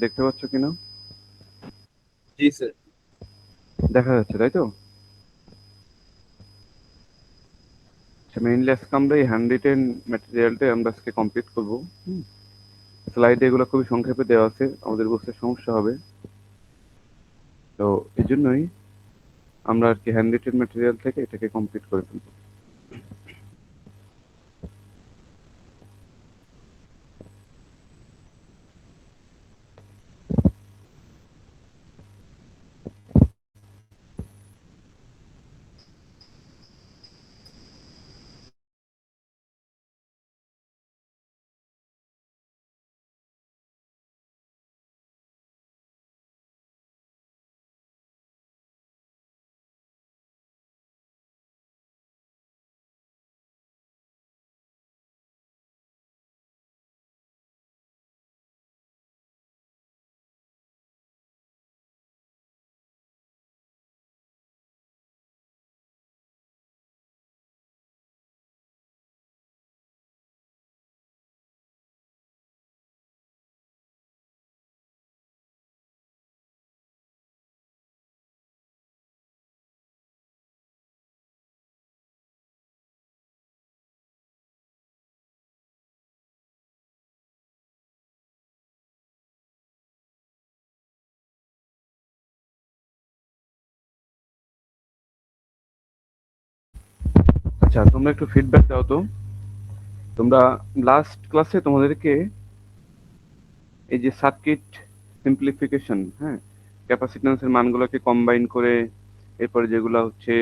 দেখতে পাচ্ছ কিনা? জি স্যার। দেখা যাচ্ছে, তাই তো? আচ্ছা, মেইনলি আজকে আমরা এই হ্যান্ড রিটেন ম্যাটেরিয়ালটাই আমরা আজকে কমপ্লিট করবো। স্লাইডে এগুলো খুবই সংক্ষেপে দেওয়া আছে, আমাদের বুঝতে সমস্যা হবে। তো এই জন্যই আমরা আর কি হ্যান্ড রিটেন ম্যাটেরিয়াল থেকে এটাকে কমপ্লিট করে ফেলবো। আচ্ছা, তোমরা একটু ফিডব্যাক দাও তো। তোমরা লাস্ট ক্লাসে তোমাদেরকে এই যে সার্কিট সিম্পলিফিকেশন, হ্যাঁ, ক্যাপাসিট্যান্সের মানগুলোকে কম্বাইন করে এরপরে যেগুলো হচ্ছে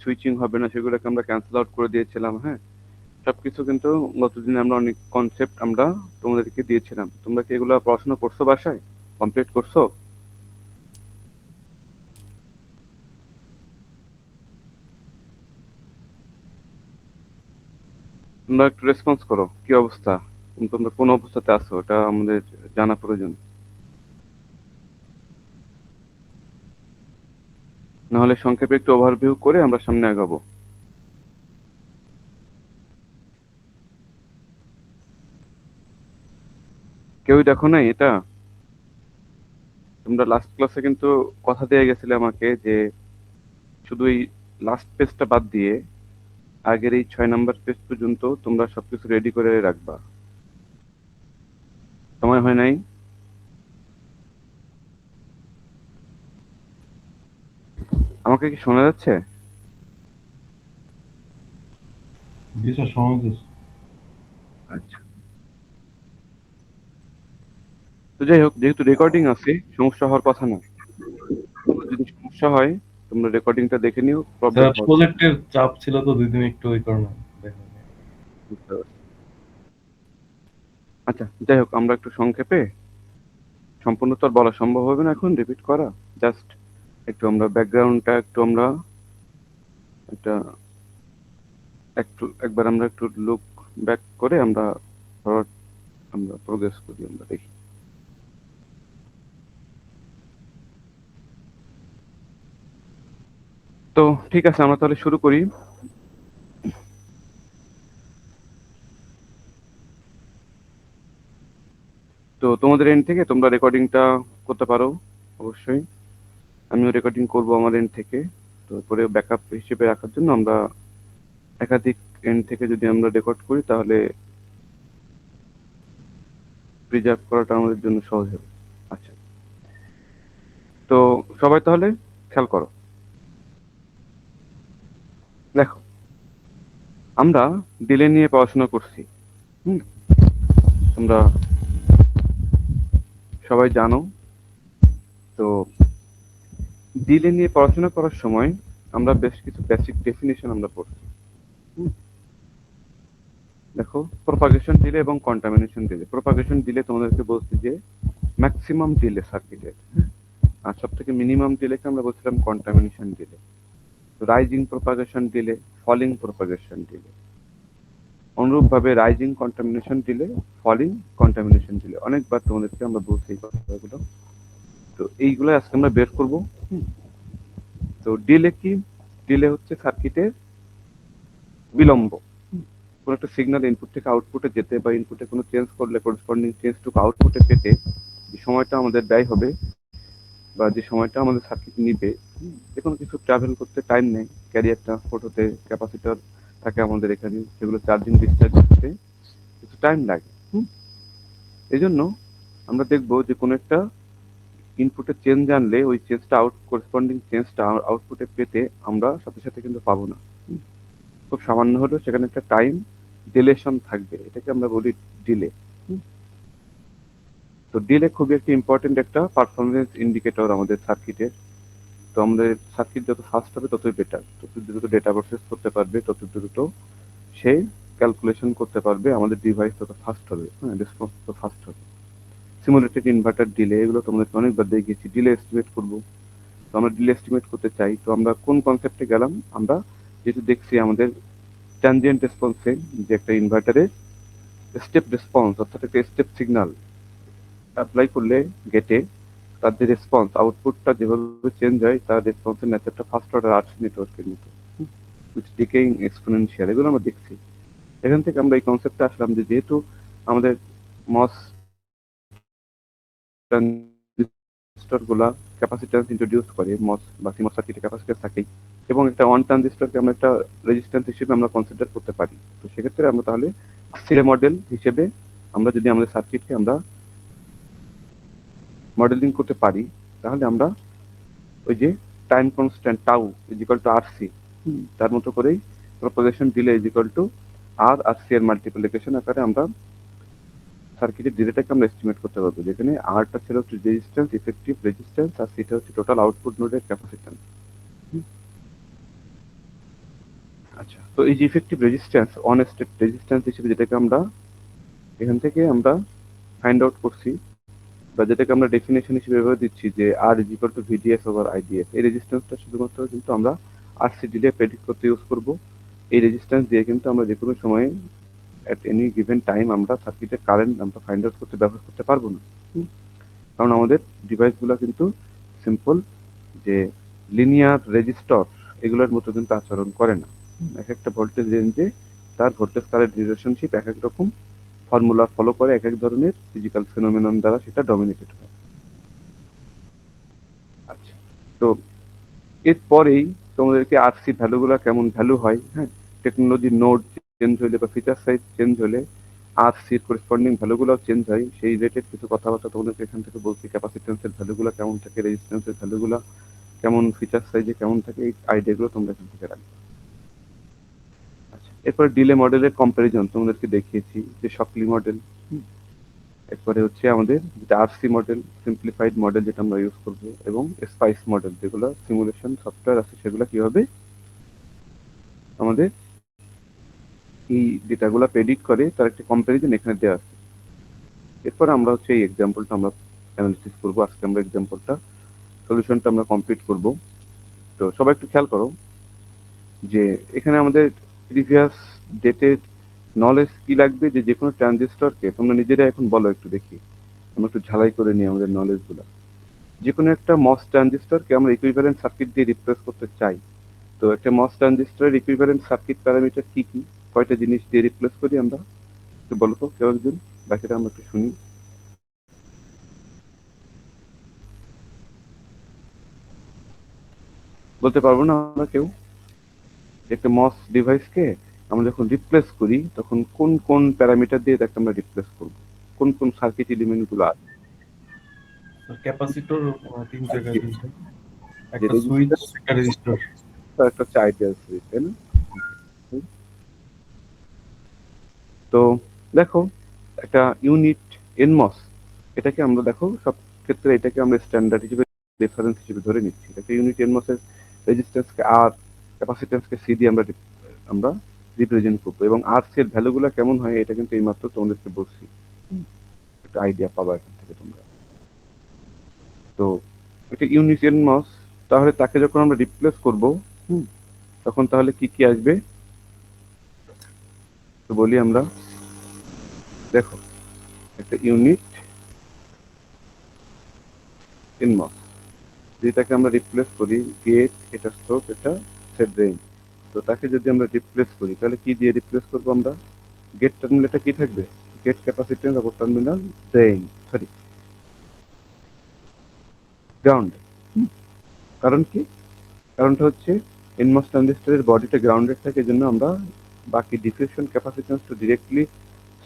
সুইচিং হবে না সেগুলোকে আমরা ক্যান্সেল আউট করে দিয়েছিলাম। হ্যাঁ, সবকিছু কিন্তু গতদিনে আমরা অনেক কনসেপ্ট আমরা তোমাদেরকে দিয়েছিলাম। তোমরা কি এগুলো পড়াশোনা করছো, বাসায় কমপ্লিট করছো? তোমরা একটু রেসপন্স করো, কি অবস্থা, তোমরা কোন অবস্থাতে আছো এটা আমাদের জানা প্রয়োজন। নাহলে সংক্ষেপে একটু ওভারভিউ করে আমরা সামনে আগাবো। কেউই দেখো নাই এটা? তোমরা লাস্ট ক্লাসে কিন্তু কথা দিয়ে গেছিলে আমাকে যে শুধু এই লাস্ট পেজটা বাদ দিয়ে আগের এই 6 নাম্বার পেজ পর্যন্ত তোমরা সবকিছু রেডি করে রাখবা। সময় হয় নাই? আমাকে কি শোনা যাচ্ছে? জি স্যার, সময় দিচ্ছে। আচ্ছা, তো যাই হোক, যেহেতু রেকর্ডিং আছে সমস্যা হওয়ার কথা না। যদি সমস্যা হয় তোমরা রেকর্ডিংটা দেখে নিও, প্রবলেম স্যার হবে। প্রজেক্টের চাপ ছিল তো 2 দিন, একটু ওই কারণে দেখা হয়নি। বুঝতে পারছি। আচ্ছা, যাই হোক, আমরা একটু সংক্ষেপে, সম্পূর্ণ তো আর বলা সম্ভব হবে না এখন রিপিট করা, জাস্ট একটু আমরা ব্যাকগ্রাউন্ডটা একটু আমরা একটা একবার আমরা একটু লুক ব্যাক করে আমরা ফরওয়ার্ড আমরা প্রোগ্রেস করি, আমরা দেখি। তো ঠিক আছে, আমরা তাহলে শুরু করি। তো তোমাদের এন্ড থেকে তোমরা রেকর্ডিংটা করতে পারো অবশ্যই। আমিও রেকর্ডিং করব আমার এন্ড থেকে। তো পরে ব্যাকআপ হিসেবে রাখার জন্য আমরা একাধিক এন্ড থেকে যদি আমরা রেকর্ড করি তাহলে প্রিজার্ভ করাটা আমাদের জন্য সহজ হবে। আচ্ছা, তো সবাই তাহলে খেয়াল করো। দেখো, আমরা ডিলে নিয়ে পড়াশোনা করছি। হুম, তোমরা সবাই জানো। তো ডিলে নিয়ে পড়াশোনা করার সময় আমরা বেশ কিছু বেসিক ডেফিনেশন আমরা পড়ছি। হুম, দেখো, প্রপাগেশন ডিলে এবং কন্টামিনেশন ডিলে। প্রপাগেশন ডিলে তোমাদেরকে বলছি যে ম্যাক্সিমাম ডিলে সার্কিটের, আর সব থেকে মিনিমাম ডিলেকে আমরা বলছিলাম contamination delay. Rising propagation delay, falling propagation delay. অনুরূপভাবে rising contamination delay, falling contamination delay, অনেকবার তোমাদেরকে আমরা বলছি এই কথাগুলো। তো এইগুলো আজকে আমরা বের করব। তো ডিলে কি? ডিলে হচ্ছে সার্কিটের বিলম্ব। কোনো একটা সিগন্যাল ইনপুট থেকে আউটপুটে যেতে বা ইনপুটে কোনো চেঞ্জ করলে করেসপন্ডিং চেঞ্জটুকু আউটপুটে পেতে যে সময়টা আমাদের ব্যয় হবে বা যে সময়টা আমাদের সার্কিট নিবে, যে কোনো কিছু ট্রাভেল করতে টাইম নেই, ক্যারিয়ার ট্রান্সপোর্ট হতে, ক্যাপাসিটর থাকে আমাদের এখানে, সেগুলো চার্জিং ডিসচার্জ করতে কিছু টাইম লাগে। এই জন্য আমরা দেখবো যে কোনো একটা ইনপুটে চেঞ্জ আনলে ওই চেঞ্জটা করেসপন্ডিং চেঞ্জটা আউটপুটে পেতে আমরা সাথে সাথে কিন্তু পাবো না। খুব সামান্য হলেও সেখানে একটা টাইম ডিলেশন থাকবে, এটাকে আমরা বলি ডিলে। তো ডিলে খুবই একটা ইম্পর্টেন্ট একটা পারফরমেন্স ইন্ডিকেটর আমাদের সার্কিটের। তো আমাদের সার্কিট যত ফাস্ট হবে ততই বেটার, তত দ্রুত ডেটা প্রসেস করতে পারবে, তত দ্রুত সে ক্যালকুলেশন করতে পারবে, আমাদের ডিভাইস তত ফাস্ট হবে, হ্যাঁ, রেসপন্স তত ফাস্ট হবে। সিমুলেটেড ইনভার্টার ডিলে, এগুলো তোমাদেরকে অনেকবার দেখিয়েছি। ডিলে এস্টিমেট করবো, তো আমরা ডিলে এস্টিমেট করতে চাই, তো আমরা কোন কনসেপ্টে গেলাম, আমরা যেহেতু দেখছি আমাদের ট্রানজিয়েন্ট রেসপন্সে যে একটা ইনভার্টারের স্টেপ রেসপন্স অর্থাৎ একটা স্টেপ সিগন্যাল অ্যাপ্লাই করলে গেটে তার যে রেসপন্স আউটপুটটা যেভাবে চেঞ্জ হয়, তার রেসপন্সের নেচারটা ফার্স্ট অর্ডার আর্টস নেটওয়ার্কের মতো, ডিকেইং এক্সপোনেনশিয়াল, এগুলো আমরা দেখছি। এখান থেকে আমরা এই কনসেপ্টে আসলাম যে যেহেতু আমাদের মস ট্রানজিস্টর গুলা ক্যাপাসিট্যান্স ইন্ট্রোডিউস করে, মস বা সিমস সার্কিটে ক্যাপাসিট্যান্স থাকেই, এবং একটা ওয়ান ট্রানজিস্টরকে আমরা একটা রেজিস্ট্যান্স হিসেবে আমরা কনসিডার করতে পারি। তো সেক্ষেত্রে আমরা তাহলে সিলে মডেল হিসেবে আমরা যদি আমাদের সার্কিটকে আমরা মডেলিং করতে পারি, তাহলে আমরা ওই যে time constant tau is equal to RC, তার মতো করেই propagation delay is equal to R C এর মাল্টিপ্লিকেশন আকারে আমরা সার্কিটের ডিলেটাকে আমরা এস্টিমেট করতে পারবো, যেখানে আরটা ছিল হচ্ছে রেজিস্ট্যান্স, ইফেক্টিভ রেজিস্ট্যান্স, আর সিটা হচ্ছে টোটাল আউটপুট নোডের ক্যাপাসিট্যান্স। আচ্ছা, তো এই যে effective resistance on state resistance হিসেবে যেটাকে আমরা এখান থেকে আমরা ফাইন্ড আউট করছি, বা যেটাকে আমরা ডেফিনেশন হিসেবে ব্যবহার দিচ্ছি যে R is equal to VDS over IDS, এই রেজিস্ট্যান্সটা শুধুমাত্র কিন্তু আমরা আরসি ডিলে প্রেডিক্ট করতে ইউজ করব। এই রেজিস্ট্যান্স দিয়ে কিন্তু আমরা যে কোনো সময়ে অ্যাট এনি গিভেন টাইম আমরা সার্কিটের কারেন্ট আমরা ফাইন্ড আউট করতে ব্যবহার করতে পারবো না, কারণ আমাদের ডিভাইসগুলো কিন্তু সিম্পল যে লিনিয়ার রেজিস্টর এগুলোর মতো কিন্তু আচরণ করে না। এক একটা ভোল্টেজ রেঞ্জে তার ভোল্টেজ কারেন্ট রিলেশনশিপ এক এক রকম ফর্মুলা ফলো করে, এক এক ধরনের ফিজিক্যাল ফেনোমেনন দ্বারা সেটা ডমিনেটেড হয়। আচ্ছা, তো এরপরেই তোমাদেরকে আরসি ভ্যালুগুলো কেমন ভ্যালু হয়, হ্যাঁ, টেকনোলজি নোড চেঞ্জ হলে বা ফিচার সাইজ চেঞ্জ হলে আরসির করেসপন্ডিং ভ্যালুগুলো চেঞ্জ হয়, সেই রিলেটেড কিছু কথাবার্তা তোমাদেরকে এখান থেকে বলছি। ক্যাপাসিটেন্সের ভ্যালুগুলো কেমন থাকে, রেজিস্ট্যান্সের ভ্যালুগুলো কেমন, ফিচার সাইজে কেমন থাকে, এই আইডিয়াগুলো তোমরা এখান থেকে রাখবে। আচ্ছা, এরপরে ডিলে মডেলের কম্পারিজন তোমাদেরকে দেখিয়েছি, যে শকলি মডেল, এরপরে হচ্ছে আমাদের যেটা আরসি মডেল, সিম্পলিফাইড মডেল যেটা আমরা ইউজ করব, এবং স্পাইস মডেল যেগুলো সিমুলেশন সফটওয়্যার আছে, সেগুলো কিভাবে আমাদের এই ডেটাগুলো প্রেডিক্ট করে তার একটা কম্পারিজন এখানে দেওয়া আছে। এরপর আমরা হচ্ছে এই এক্সাম্পলটা আমরা অ্যানালিসিস করবো। আজকে আমরা এক্সাম্পলটা সলিউশনটা আমরা কমপ্লিট করব। তো সবাই একটু খেয়াল করো যে এখানে আমাদের প্রিভিয়াস ডেটের নলেজ কি লাগবে, যে যে কোনো ট্রানজিস্টরকে তোমরা নিজেরা এখন বলো, একটু দেখি আমরা একটু ঝালাই করে নিই আমাদের নলেজগুলো। যে কোনো একটা মস ট্রানজিস্টরকে আমরা ইকুইভ্যালেন্ট সার্কিট দিয়ে রিপ্লেস করতে চাই। তো একটা মস ট্রানজিস্টরের ইকুইভ্যালেন্ট সার্কিট প্যারামিটার কি কি, কয়টা জিনিস দিয়ে রিপ্লেস করি আমরা, একটু বলো তো কেউ একজন, বাকিটা আমরা একটু শুনি। বলতে পারবো না আমরা কেউ? একটা মস ডিভাইসকে আমরা যখন রিপ্লেস করি তখন কোন কোন প্যারামিটার দিয়ে তাকে আমরা রিপ্লেস করব, কোন কোন সার্কিট এলিমেন্ট গুলো আছে? ক্যাপাসিটর তিন জায়গায় যে তিনটা, একটা সুইচ, রেজিস্টর, একটা রেজিস্টর। একটা হচ্ছে আইডিয়াল সুইচ, তাই না? তো দেখো, একটা ইউনিট এনমস, এটাকে আমরা দেখো সব ক্ষেত্রে এটাকে আমরা স্ট্যান্ডার্ড হিসেবে রেফারেন্স হিসেবে ধরে নিচ্ছি। এটাকে ইউনিট এনমসের রেজিস্ট্যান্সকে আর, ক্যাপাসিট্যান্সকে সি দিয়ে আমরা আমরা রিপ্রেজেন্ট করবো, এবং আর সি এর ভ্যালুগুলো কেমন হয় এটা কিন্তু এইমাত্র তোমাদেরকে বলছি, একটা আইডিয়া পাবা এখান থেকে তোমরা। তো এটা ইউনিট এনমস, তাহলে তাকে যখন আমরা রিপ্লেস করব, তখন তাহলে কি কি আসবে তো বলি আমরা। দেখো, একটা ইউনিট এনমস যেটাকে আমরা রিপ্লেস করি, গেট, এটা স্ট্রোক, এটা সেট ড্রেন। তো তাকে যদি আমরা রিপ্লেস করি তাহলে কি দিয়ে রিপ্লেস করবো আমরা? গেট টার্মিনালটা কি থাকবে? গেট ক্যাপাসিট্যান্স, অপর টার্মিনাল ড্রেন, সরি গ্রাউন্ড। কারণ কি? কারণটা হচ্ছে এনমস ট্রানজিস্টরের বডিটা গ্রাউন্ডেড থাকে, এজন্য আমরা বাকি diffusion capacitance to directly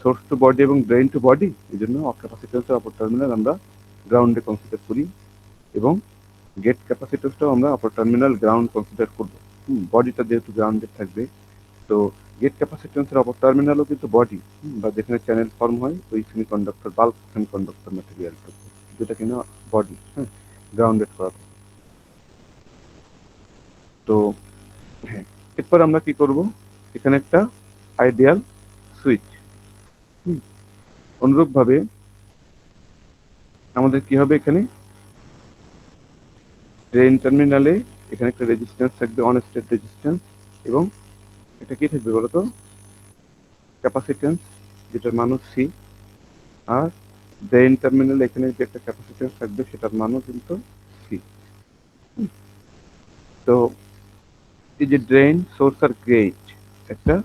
source to body এবং ড্রেন টু বডি, এই জন্য ক্যাপাসিট্যান্সের অপর টার্মিনাল আমরা গ্রাউন্ডে কনসিডার করি, এবং গেট ক্যাপাসিট্যান্সটাও আমরা অপর টার্মিনাল গ্রাউন্ড কনসিডার করবো। বডিটা যেহেতু গ্রাউন্ডেড থাকবে, তো গেট ক্যাপাসিট্যান্সের অপর টার্মিনালও কিন্তু বডি, বা যেখানে চ্যানেল ফর্ম হয় ওই সেমিকন্ডাক্টর, বাল্ক সেমিকন্ডাক্টর ম্যাটেরিয়াল, যেটা কিনা বডি, হ্যাঁ, গ্রাউন্ডেড করা থাকে। তো হ্যাঁ, এরপর আমরা কি করব, এখানে একটা আইডিয়াল সুইচ, অনুরূপভাবে আমাদের কি হবে, এখানে ড্রেন টার্মিনালে এখানে একটা রেজিস্ট্যান্স থাকবে, অন স্টেট রেজিস্ট্যান্স, এবং এটা কি থাকবে বলতো, ক্যাপাসিট্যান্স, যেটার মান সি। আর ড্রেন টার্মিনালে এখানে যে একটা ক্যাপাসিট্যান্স থাকবে সেটার মানও কিন্তু সি। তো এই যে ড্রেন, সোর্স আর গেট, একটা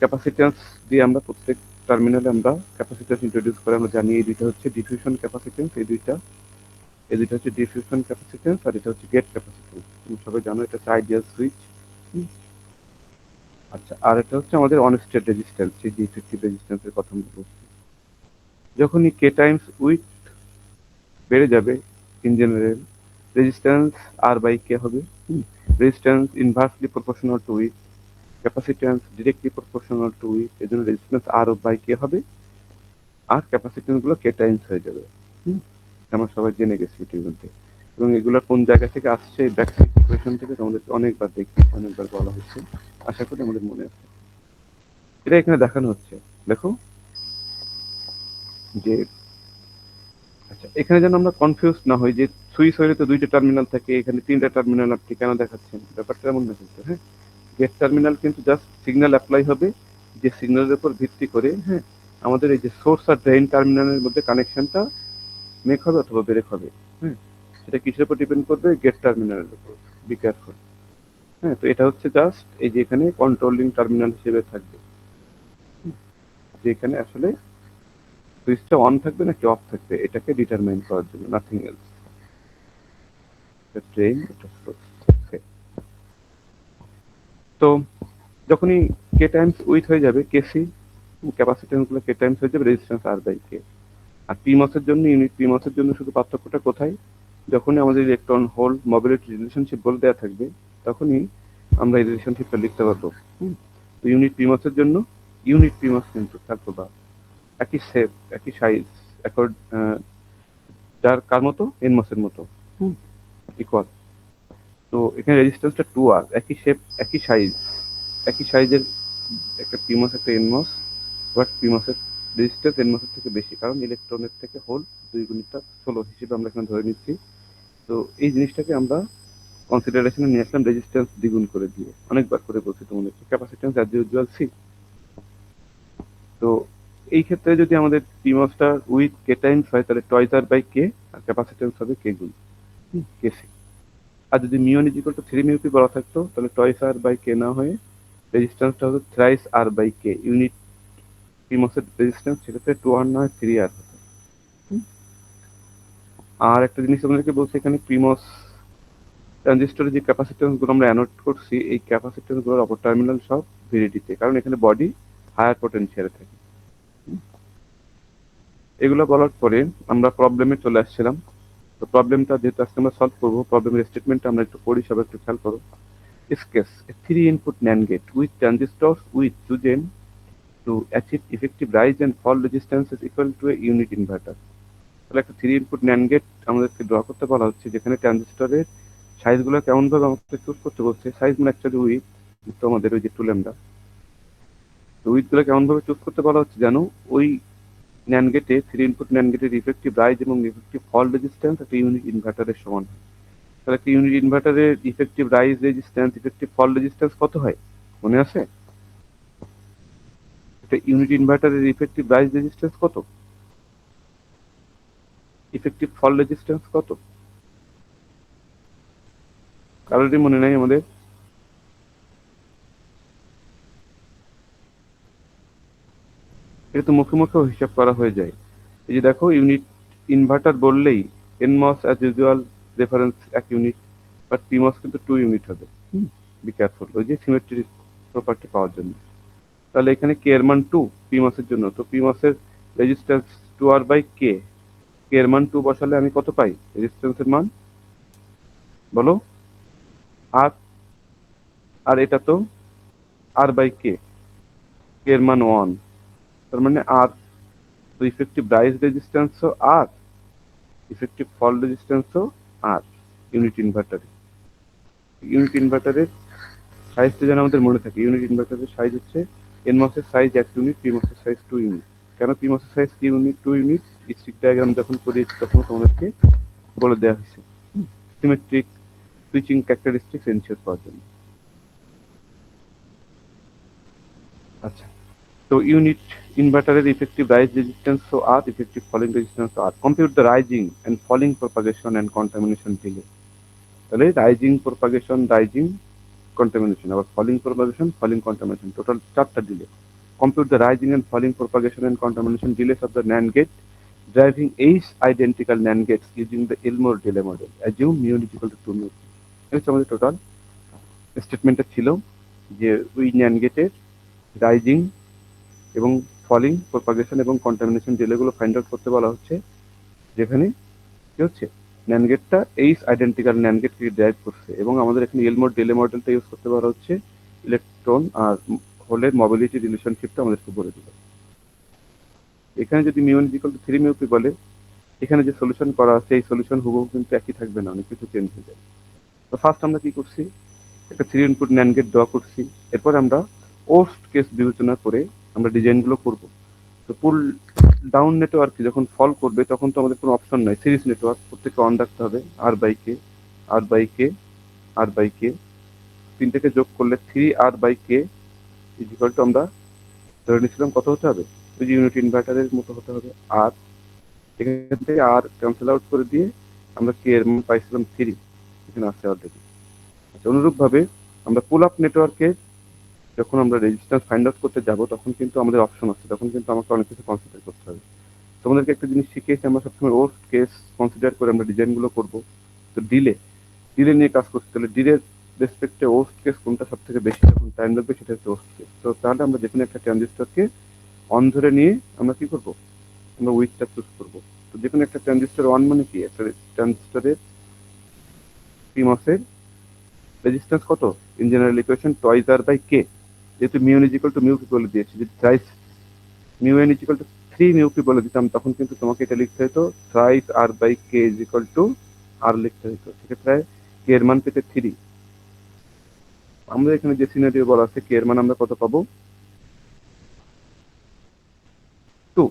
ক্যাপাসিট্যান্স দিয়ে আমরা প্রত্যেক টার্মিনালে আমরা ক্যাপাসিট্যান্স ইন্ট্রোডিউস করে আমরা জানি এই দুইটা হচ্ছে ডিফিউশন ক্যাপাসিট্যান্স, এই দুইটা হচ্ছে ডিফিউশন ক্যাপাসিট্যান্স, আর এটা হচ্ছে গেট ক্যাপাসিট্যান্স। তুমি সবাই জানো এটা হচ্ছে আইডিয়াল সুইচ। আচ্ছা, আর এটা হচ্ছে আমাদের অন স্টেট রেজিস্ট্যান্স, এই যে ইফেক্টিভ রেজিস্ট্যান্সের কথা আমরা বলছি। যখনই কে টাইমস উইথ বেড়ে যাবে, in general resistance R by K হবে। Resistance inversely proportional to with, capacitance directly proportional to with, এজন্য রেজিস্ট্যান্স আর বাই কে হবে, আর ক্যাপাসিট্যান্স গুলো কে টাইমস হয়ে যাবে। আমরা সবাই জেনে গেছি ইতিমধ্যে, এবং এগুলো কোন জায়গা থেকে আসছে, ব্যাকসাইড ইকুয়েশন থেকে তোমাদেরকে অনেকবার দেখিয়েছি, অনেকবার বলা হচ্ছে, আশা করি আমাদের মনে আছে। এটা এখানে দেখানো হচ্ছে, দেখো যে, আচ্ছা এখানে যেন আমরা কনফিউজ না হই যে সুইচ হইলে তো দুইটা টার্মিনাল থাকে, এখানে তিনটা টার্মিনাল আপনি কেন দেখাচ্ছেন, ব্যাপারটা এমন না কিন্তু। হ্যাঁ, গেট টার্মিনাল কিন্তু জাস্ট সিগন্যাল অ্যাপ্লাই হবে, যে সিগন্যালের উপর ভিত্তি করে, হ্যাঁ, আমাদের এই যে সোর্স আর ড্রেন টার্মিনালের মধ্যে কানেকশনটা মেক হবে অথবা ব্রেক হবে। হ্যাঁ, সেটা কিসের উপর ডিপেন্ড করবে, গেট টার্মিনালের উপর, বি কেয়ারফুল। হ্যাঁ, তো এটা হচ্ছে জাস্ট এই যে এখানে কন্ট্রোলিং টার্মিনাল হিসেবে থাকবে, যে এখানে আসলে সুইচটা অন থাকবে নাকি অফ থাকবে এটাকে ডিটারমাইন করার জন্য, নাথিং এলস। ড্রেন, এটা সোর্স। তো যখনই কে টাইমস উইথ হয়ে যাবে, কেসি ক্যাপাসিট্যান্স গুলো কে টাইমস হয়ে যাবে রেজিস্ট্যান্স আর বাই কে। আর পিমসের জন্য, ইউনিট পিমসের জন্য শুধু পার্থক্যটা কোথায়, যখনই আমাদের ইলেকট্রন হোল মোবিলিটি রিলেশনশিপ বলে দেওয়া থাকবে, তখনই আমরা এই রিলেশনশিপটা লিখতে পারবো। তো ইউনিট পিমসের জন্য ইউনিট পিমস কিন্তু থাকবো, বা একই শেপ, একই সাইজ, যার কার মতো, এনমসের মতো, ইকুয়াল। তো এখানে রেজিস্ট্যান্সটা 2R, একই শেপ, একই সাইজ, একই সাইজের একটা পিমস, একটা এনমস, বাট পিমসের রেজিস্ট্যান্স এনমসের থেকে বেশি, কারণ ইলেকট্রনের থেকে হোল 2 × 16 হিসেবে আমরা এখানে ধরে নিচ্ছি। তো এই জিনিসটাকে আমরা কনসিডারেশনে নিয়ে আসলাম রেজিস্ট্যান্স দ্বিগুণ করে দিয়ে, অনেকবার করে বলছি তোমাদেরকে, ক্যাপাসিট্যান্স অ্যাজ ইউজুয়াল সি। তো এই ক্ষেত্রে যদি আমাদের পিমসটা উইথ কে টাইমস হয়, তাহলে টয়েস আর বাই কে, আর ক্যাপাসিট্যান্স হবে কে গুণ কে সি। আর যদি mu n is equal to 3 mu p বলা থাকতো, তাহলে টয়েস আর বাই কে না হয়ে রেজিস্ট্যান্সটা হতো thrice R by K, unit পিমসের রেজিস্ট্যান্স সেক্ষেত্রে 2R না হয় 3R হতো। আর একটা জিনিস তোমাদেরকে বলছি, এখানে পিমস ট্রানজিস্টরের যে ক্যাপাসিট্যান্স গুলো আমরা অ্যানোট করছি, এই ক্যাপাসিট্যান্স গুলোর অপর টার্মিনাল সব ভিডিডিতে, কারণ এখানে বডি হায়ার পোটেনশিয়ালে থাকে। এগুলো বলার পরে আমরা প্রবলেমে চলে আসছিলাম। তো প্রবলেমটা যেহেতু আজকে আমরা সলভ করবো, প্রবলেমের স্টেটমেন্টটা আমরা একটু পড়ি, সবাই একটু খেয়াল করো। This case, a 3-input NAND gate with transistors with 2 gen to achieve effective rise and fall resistance is equal to a unit inverter. তাহলে একটা 3-input NAND gate আমাদেরকে ড্র করতে বলা হচ্ছে, যেখানে ট্রানজিস্টরের সাইজগুলো কেমন ভাবে আমাকে চুজ করতে বলছে, সাইজ মানে অ্যাকচুয়ালি উইথ, তো আমাদের ওই যে 2 ল্যাম্ডা, তো উইথ গুলো কেমন ভাবে চুজ করতে বলা হচ্ছে জানো, ওই NAND গেটে, 3-input NAND গেটের ইফেক্টিভ রাইজ এবং ইফেক্টিভ ফল রেজিস্ট্যান্স একটা ইউনিট ইনভার্টারের সমান হয়। তাহলে একটা ইউনিট ইনভার্টারের effective rise resistance, effective fall resistance কত হয় মনে আছে? একটা ইউনিট ইনভার্টারের ইফেক্টিভ রাইজ রেজিস্ট্যান্স কত, ইফেক্টিভ ফল রেজিস্ট্যান্স কত, কারোরই মনে নাই আমাদের? এটা তো মুখে মুখেও হিসাব করা হয়ে যায়। এই যে দেখো, ইউনিট ইনভার্টার বললেই NMOS as usual reference 1 unit, but PMOS কিন্তু 2 ইউনিট হবে। বি কেয়ারফুল, ওই যে সিমেট্রি প্রপার্টি পাওয়ার জন্য। তাহলে এখানে কে এর মান 2 পিমসের জন্য, তো পিমসের রেজিস্ট্যান্স 2R/K, কে এর মান 2 বসালে আমি কত পাই রেজিস্ট্যান্সের মান বলো, আর আর এটা তো R/K, কে এর মান 1, তার মানে আর, তো ইফেক্টিভ রাইজ রেজিস্ট্যান্সও আর, ইফেক্টিভ ফল রেজিস্ট্যান্সও আর ইউনিট ইনভার্টারে। ইউনিট ইনভার্টারের সাইজটা যেন আমাদের মনে থাকে, ইউনিট ইনভার্টারের সাইজ হচ্ছে এনমসের সাইজ 1 ইউনিট, পিমসের সাইজ 2 ইউনিট। কেন পিমসের size 3 unit 2 unit, stick diagram যখন করিয়েছি তখন তোমাদেরকে বলে দেওয়া হয়েছে সিমেট্রিক সুইচিং ক্যারেক্টারিস্টিক্স এনশিওর করার জন্য। আচ্ছা, তো ইউনিট ইনভার্টারের ইফেক্টিভ রাইজ রেজিস্ট্যান্স ও R, effective falling resistance R. Compute the rising and falling propagation and contamination delay. তাহলে রাইজিং প্রপাগেশন, রাইজিং contamination, আবার falling propagation, falling contamination, total 4টা delay. Compute the rising and falling propagation and contamination delays of the NAND gate driving H identical NAND gates using the Elmore delay model. Assume mu is equal to 2 mu. এই হচ্ছে আমাদের total স্টেটমেন্টটা ছিল যে ওই NAND গেটের rising এবং falling propagation এবং contamination ডিলেগুলো find out করতে বলা হচ্ছে, যেখানে কি হচ্ছে NAND গেটটা এইচ আইডেন্টিক্যাল NAND গেট কি ড্রাইভ করছে, এবং আমাদের এখানে এলমোর ডিলে মডেলটা ইউজ করতে বলা হচ্ছে ইলেকট্রন আর হোলের মোবিলিটি রিলেশনশিপটা আমাদেরকে বলে দিল। এখানে যদি mu is equal to 3 mu P বলে, এখানে যে সলিউশন করা আছে এই সলিউশন হুবহু কিন্তু একই থাকবে না, অনেক কিছু চেঞ্জ হয়ে যায়। তো ফার্স্ট আমরা কি করছি, একটা 3 ইনপুট NAND গেট ড্র করছি, এরপর আমরা ওর্স্ট কেস বিবেচনা করে আমরা ডিজাইনগুলো করব। তো পুল ডাউন নেটওয়ার্কে যখন ফল করবে তখন তো আমাদের কোনো অপশন নাই, সিরিজ নেটওয়ার্ক প্রত্যেককে অন রাখতে হবে, R/K R/K R/K, তিনটাকে যোগ করলে 3R/K ইজ ইকুয়াল টু আমরা ধরে নিয়েছিলাম কত হতে হবে, ওই যে ইউনিট ইনভার্টারের মতো হতে হবে। আর এখান থেকে আর ক্যান্সেল আউট করে দিয়ে আমরা কে এর মান পাইছিলাম 3, এখানে আসছে অলরেডি। অনুরূপভাবে আমরা পুল আপ নেটওয়ার্কে যখন আমরা রেজিস্ট্যান্স ফাইন্ড আউট করতে যাব তখন কিন্তু আমাদের অপশন আছে, তখন কিন্তু আমাকে অনেক কিছু কনসিডার করতে হবে। তোমাদেরকে একটা জিনিস শিখিয়েছি, আমরা সবসময় ওর্স্ট কেস কনসিডার করে আমরা ডিজাইনগুলো করবো। তো ডিলে নিয়ে কাজ করতে হলে ডিলের রেসপেক্টে ওর্স্ট কেস কোনটা সব থেকে বেশি যখন টাইম লাগবে সেটা হচ্ছে ওর্স্ট কেস। তো তাহলে আমরা যেখানে একটা ট্রানজিস্টরকে অন ধরে নিয়ে আমরা কি করবো, আমরা উইথটা চুজ করবো। তো যেখানে একটা ট্রানজিস্টর অন মানে কি, একটা ট্রানজিস্টরের পিমসের রেজিস্ট্যান্স কত, in general equation twice R/K, যেহেতু mu is equal to mu P বলে দিয়েছি, যদি thrice mu N is equal to 3 mu P বলে দিতাম তখন কিন্তু তোমাকে এটা লিখতে হতো thrice R/K is equal to R লিখতে হতো, সেক্ষেত্রে কে এর মান পেতে 3। আমরা এখানে যে সিনারিও বলা আছে কে এর মান আমরা কত পাবো 2,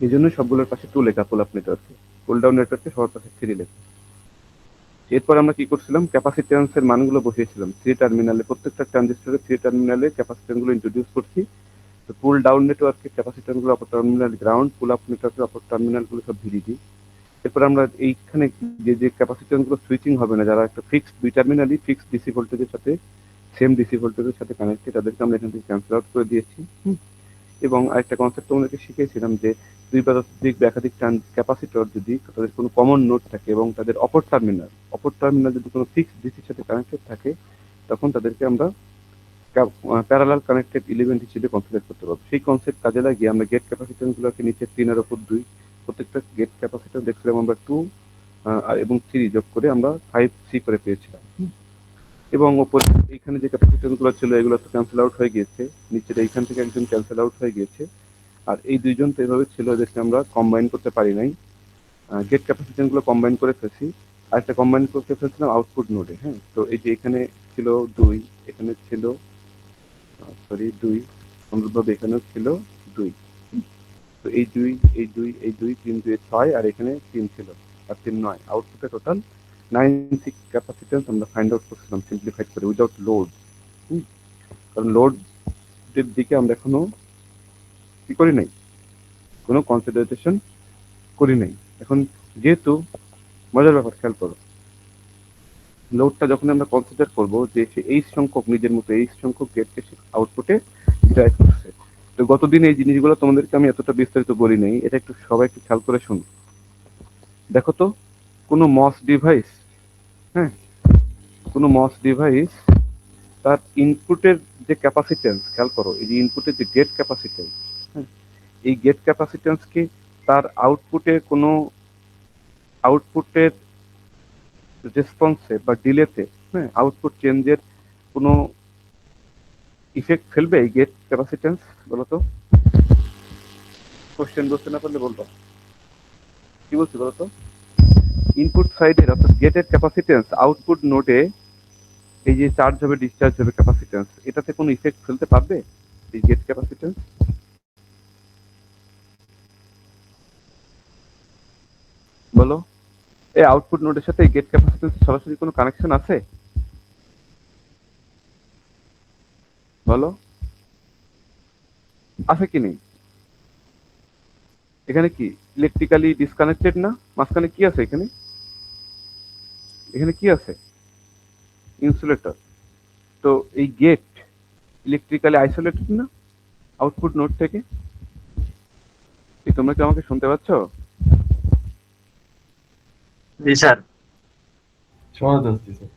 এই জন্য সবগুলোর পাশে 2 লেখা পুল আপ নেটওয়ার্কে, পুল ডাউন নেটওয়ার্কে সবার পাশে 3 লেখা। এরপর আমরা কি করছিলাম, ক্যাপাসিট্যান্সের মানগুলো বসিয়েছিলাম 3 টার্মিনালে, প্রত্যেকটা ট্রানজিস্টরের 3 টার্মিনালে ক্যাপাসিট্যান্সগুলো ইন্ট্রোডিউস করছি। তো পুল ডাউন নেটওয়ার্কে ক্যাপাসিট্যান্সগুলো অপর টার্মিনাল গ্রাউন্ড, পুল আপ নেটওয়ার্কের অপর টার্মিনালগুলো সব ভিডিডি। এরপর আমরা এইখানে যে ক্যাপাসিট্যান্সগুলো সুইচিং হবে না, যারা একটা ফিক্সড দুই টার্মিনালই ফিক্সড ডিসি ভোল্টেজের সাথে সেম ডিসি ভোল্টেজের সাথে কানেক্টেড, তাদেরকে আমরা এখান থেকে ক্যান্সেল আউট করে দিয়েছি। এবং আরেকটা কনসেপ্ট তোমাদেরকে শিখিয়েছিলাম যে দুই বা ততোধিক বা একাধিক ক্যাপাসিটর যদি তাদের কোনো কমন নোড থাকে এবং তাদের অপর টার্মিনাল যদি কোনো ফিক্সড ডিসির সাথে কানেক্টেড থাকে তখন তাদেরকে আমরা প্যারালাল কানেক্টেড এলিমেন্ট হিসেবে কনসিডার করতে পারবো। সেই কনসেপ্ট কাজে লাগিয়ে আমরা গেট ক্যাপাসিট্যান্সগুলোকে নিচে 3 এর উপর 2, প্রত্যেকটা গেট ক্যাপাসিট্যান্স দেখছিলাম আমরা 2 এবং 3 যোগ করে আমরা 5C করে পেয়েছিলাম। এবং ওপরে এইখানে যে ক্যাপাসিট্যান্সগুলো ছিল এগুলো তো ক্যান্সেল আউট হয়ে গিয়েছে, নিচের এইখান থেকে একজন ক্যান্সেল আউট হয়ে গিয়েছে, আর এই দুইজন তো এভাবে ছিল, এদেরকে আমরা কম্বাইন করতে পারি নাই, গেট ক্যাপাসিট্যান্সগুলো কম্বাইন করে ফেলছি, আর একটা কম্বাইন করতে ফেলছিলাম আউটপুট নোডে। হ্যাঁ, তো এই যে এখানে ছিল 2, এখানে ছিল 2, অনুরূপভাবে এখানেও ছিল 2। তো এই 2 এই 2 এই 2 3 2 6, আর এখানে 3 ছিল, আর 3 9, আউটপুটে টোটাল 9 ক্যাপাসিট্যান্স আমরা ফাইন্ড আউট করছিলাম সিম্পলিফাইড করে উইদাউট লোড। কারণ লোডের দিকে আমরা এখনো কি করি নাই, কোনো কনসিডারেশন করি নাই। এখন যেহেতু মজার ব্যাপার খেয়াল করো, লোডটা যখন আমরা কনসিডার করবো যে সে এই সংখ্যক নিজের মতো এই সংখ্যক গেটকে আউটপুটে ড্রাইভ করছে, তো গতদিন এই জিনিসগুলো তোমাদেরকে আমি এতটা বিস্তারিত বলি নাই, এটা একটু সবাই একটু খেয়াল করে শুনো। দেখো তো কোনো মস ডিভাইস, হ্যাঁ, কোনো মস ডিভাইস তার ইনপুটের যে ক্যাপাসিটেন্স, খেয়াল করো, এই যে ইনপুটের যে গেট ক্যাপাসিটেন্স, হ্যাঁ, এই গেট ক্যাপাসিটেন্সকে তার আউটপুটের রেসপন্সে বা ডিলেতে, হ্যাঁ, আউটপুট চেঞ্জের কোনো ইফেক্ট ফেলবে এই গেট ক্যাপাসিটেন্স? বলো তো, কোশ্চেন বুঝতে না পারলে বলবো, কি বলছি বলো তো? ইনপুট সাইডের অর্থাৎ গেটের ক্যাপাসিটেন্স আউটপুট নোডে এই যে চার্জ হবে ডিসচার্জ হবে ক্যাপাসিটেন্স, এটাতে কোনো ইফেক্ট ফেলতে পারবে এই গেট ক্যাপাসিটেন্স? বলো, এই আউটপুট নোডের সাথে গেট ক্যাপাসিটেন্স সরাসরি কোনো কানেকশন আছে? বলো, আছে কি নেই? এখানে কি ইলেকট্রিক্যালি ডিসকানেক্টেড না? মাঝখানে কি আছে? এখানে এখানে কি আছে? ইনসুলেটর। তো এই গেট ইলেকট্রিক্যালি আইসোলেটেড না আউটপুট নোড থেকে? এই তোমরা কি আমাকে শুনতে পাচ্ছ? জি স্যার। শোনা যাচ্ছে স্যার।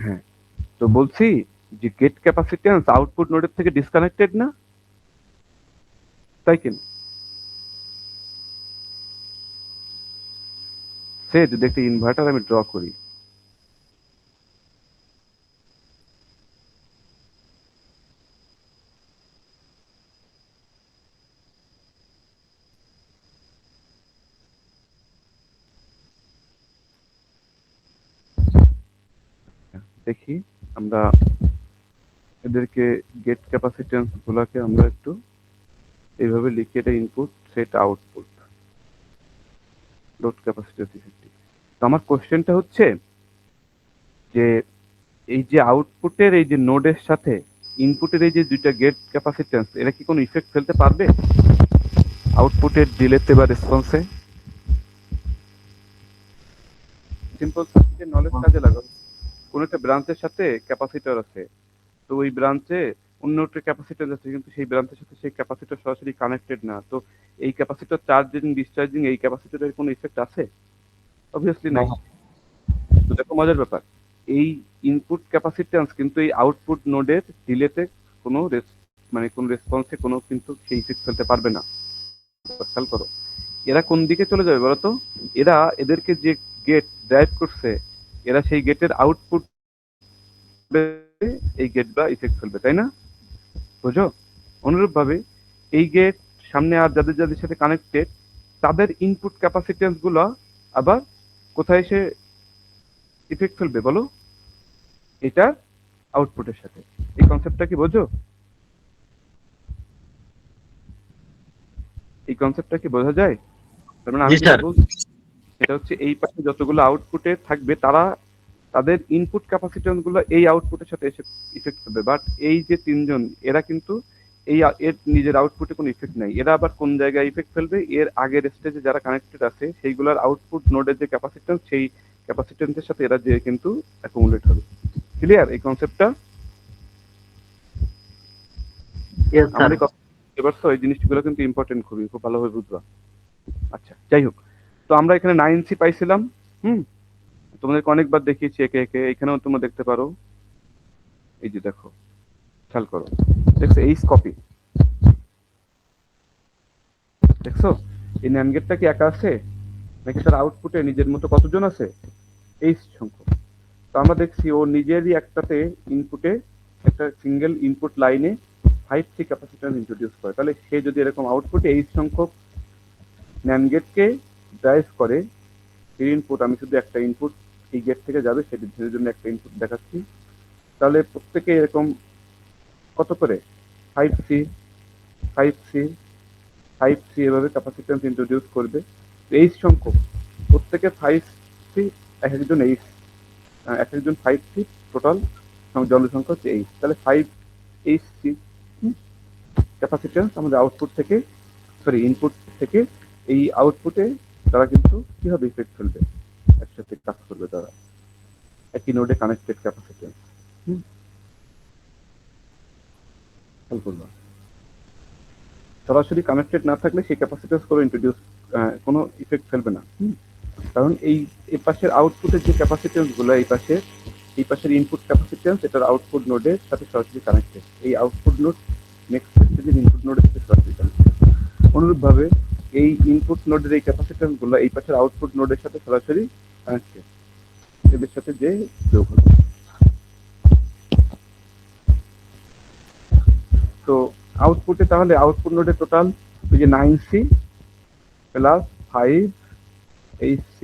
হ্যাঁ, তো বলছি যে গেট ক্যাপাসিটেন্স আউটপুট নোডের থেকে ডিসকানেক্টেড না, তাই কি? সে যদি একটা ইনভার্টার আমি ড্র করি, দেখি আমরা এদেরকে গেট ক্যাপাসিটেন্স গুলাকে আমরা একটু এইভাবে লিখি, এটা input set output load capacitance effective. তো আমার কোশ্চেনটা হচ্ছে যে এই যে আউটপুটের এই যে নোডের সাথে ইনপুটের এই যে দুইটা গেট ক্যাপাসিটেন্স, এরা কি কোনো ইফেক্ট ফেলতে পারবে আউটপুটের ডিলেতে বা রেসপন্সে? সিম্পল সার্কিটের নলেজ কাজে লাগাও। কোন একটা ব্রাঞ্চের সাথে ক্যাপাসিটর আছে, তো ওই ব্রাঞ্চে অন্য একটা ক্যাপাসিটর আছে, কিন্তু সেই ব্রাঞ্চের সাথে সেই ক্যাপাসিটর সরাসরি কানেক্টেড না, তো এই ক্যাপাসিটর চার্জিং ডিসচার্জিং এই ক্যাপাসিটরের কোনো ইফেক্ট আছে? অবভিয়াসলি নাই। তো দেখো মজার ব্যাপার, এই ইনপুট ক্যাপাসিট্যান্স কিন্তু এই আউটপুট নোডের ডিলেতে কোনো মানে কোন রেসপন্সে কোনো কিন্তু সেই ইফেক্ট ফেলতে পারবে না। খেয়াল করো, এরা কোন দিকে চলে যাবে বলতো? এরা এদেরকে যে গেট ড্রাইভ করছে, এরা সেই গেটের আউটপুট এই গেট বা ইফেক্ট ফেলবে, তাই না? বুঝো? অনুরূপ ভাবে এই গেট সামনে আর যাদের যাদের সাথে কানেক্টেড, তাদের ইনপুট ক্যাপাসিটেন্স গুলো আবার কোথায় এসে ইফেক্ট ফেলবে বলো? এটা আউটপুটের সাথে। এই কনসেপ্টটা কি বোঝো? এই কনসেপ্টটা কি বোঝা যায়? তার মানে আমি জি যেটা স্যার। বলছি এটা হচ্ছে এই পাশে যতগুলো আউটপুটে থাকবে তারা তাদের ইনপুট ক্যাপাসিটেন্স গুলো এই আউটপুটের সাথে এসে ইফেক্ট করবে, বাট এই যে তিনজন এরা কিন্তু এর নিজের আউটপুটে কোনো ইফেক্ট নাই। এরা আবার কোন জায়গায় ইফেক্ট ফেলবে? এর আগের স্টেজে যারা কানেক্টেড আছে সেইগুলোর আউটপুট নোডের যে ক্যাপাসিটেন্স, সেই ক্যাপাসিটেন্সের সাথে এরা যে কিন্তু অ্যাকুমুলেট হবে। ক্লিয়ার এই কনসেপ্টটা? Yes sir. আমার এই কথা এবার তো এই জিনিসগুলো কিন্তু ইম্পর্টেন্ট, খুবই খুব ভালোভাবে বুঝবা। আচ্ছা, যাই হোক, তো আমরা এখানে 9C পাইছিলাম। হুম, তোমাদেরকে অনেকবার দেখিয়েছি একে একে, এখানেও তোমরা দেখতে পারো। এই যে দেখো, খেয়াল করো, দেখছো এইচ কপি, দেখছো এই ন্যান্ড গেটটা কি একা আছে নাকি তার আউটপুটে নিজের মতো কতজন আছে? এইচ সংখ্যক। তো আমরা দেখছি ও নিজেরই একটাতে ইনপুটে একটা সিঙ্গেল ইনপুট লাইনে 5C ক্যাপাসিট্যান্স ইন্ট্রোডিউস করে, তাহলে সে যদি এরকম আউটপুটে এইচ সংখ্যক ন্যান্ড গেটকে ড্রাইভ করে, এর ইনপুট আমি শুধু একটা ইনপুট এই গেট থেকে যাবে সেটির জন্য একটা ইনপুট দেখাচ্ছি, তাহলে প্রত্যেকে এরকম কত করে 5C 5C 5C এভাবে ক্যাপাসিট্যান্স ইন্ট্রোডিউস করবে। এই সংখ্যক প্রত্যেকে 5C, এক একজন এইচ, এক একজন 5C, টোটাল জনসংখ্যা হচ্ছে এইচ, তাহলে 5HC ক্যাপাসিট্যান্স আমাদের আউটপুট থেকে, সরি ইনপুট থেকে এই আউটপুটে তারা কিন্তু কি হবে ইফেক্ট ফেলবে, একসাথে কাজ করবে তারা, একই নোডে কানেক্টেড ক্যাপাসিট্যান্স। খেয়াল করবা, সরাসরি কানেক্টেড না থাকলে সেই ক্যাপাসিট্যান্স কোনো ইন্ট্রোডিউস কোনো ইফেক্ট ফেলবে না। কারণ এই পাশের আউটপুটের যে ক্যাপাসিটেন্স গুলো এই পাশের ইনপুট ক্যাপাসিটেন্স এটার আউটপুট নোডের সাথে সরাসরি কানেক্টেড। এই আউটপুট নোড নেক্সট স্টেজের ইনপুট নোডের সাথে সরাসরি কানেক্টেড। অনুরূপভাবে এই ইনপুট নোডের এই ক্যাপাসিটেন্স গুলো এই পাশের আউটপুট নোডের সাথে সরাসরি কানেক্টেড, এদের সাথে যে যোগ হবে। তো আউটপুটে তাহলে আউটপুট নোডের টোটাল ওই যে 9C প্লাস 5HC,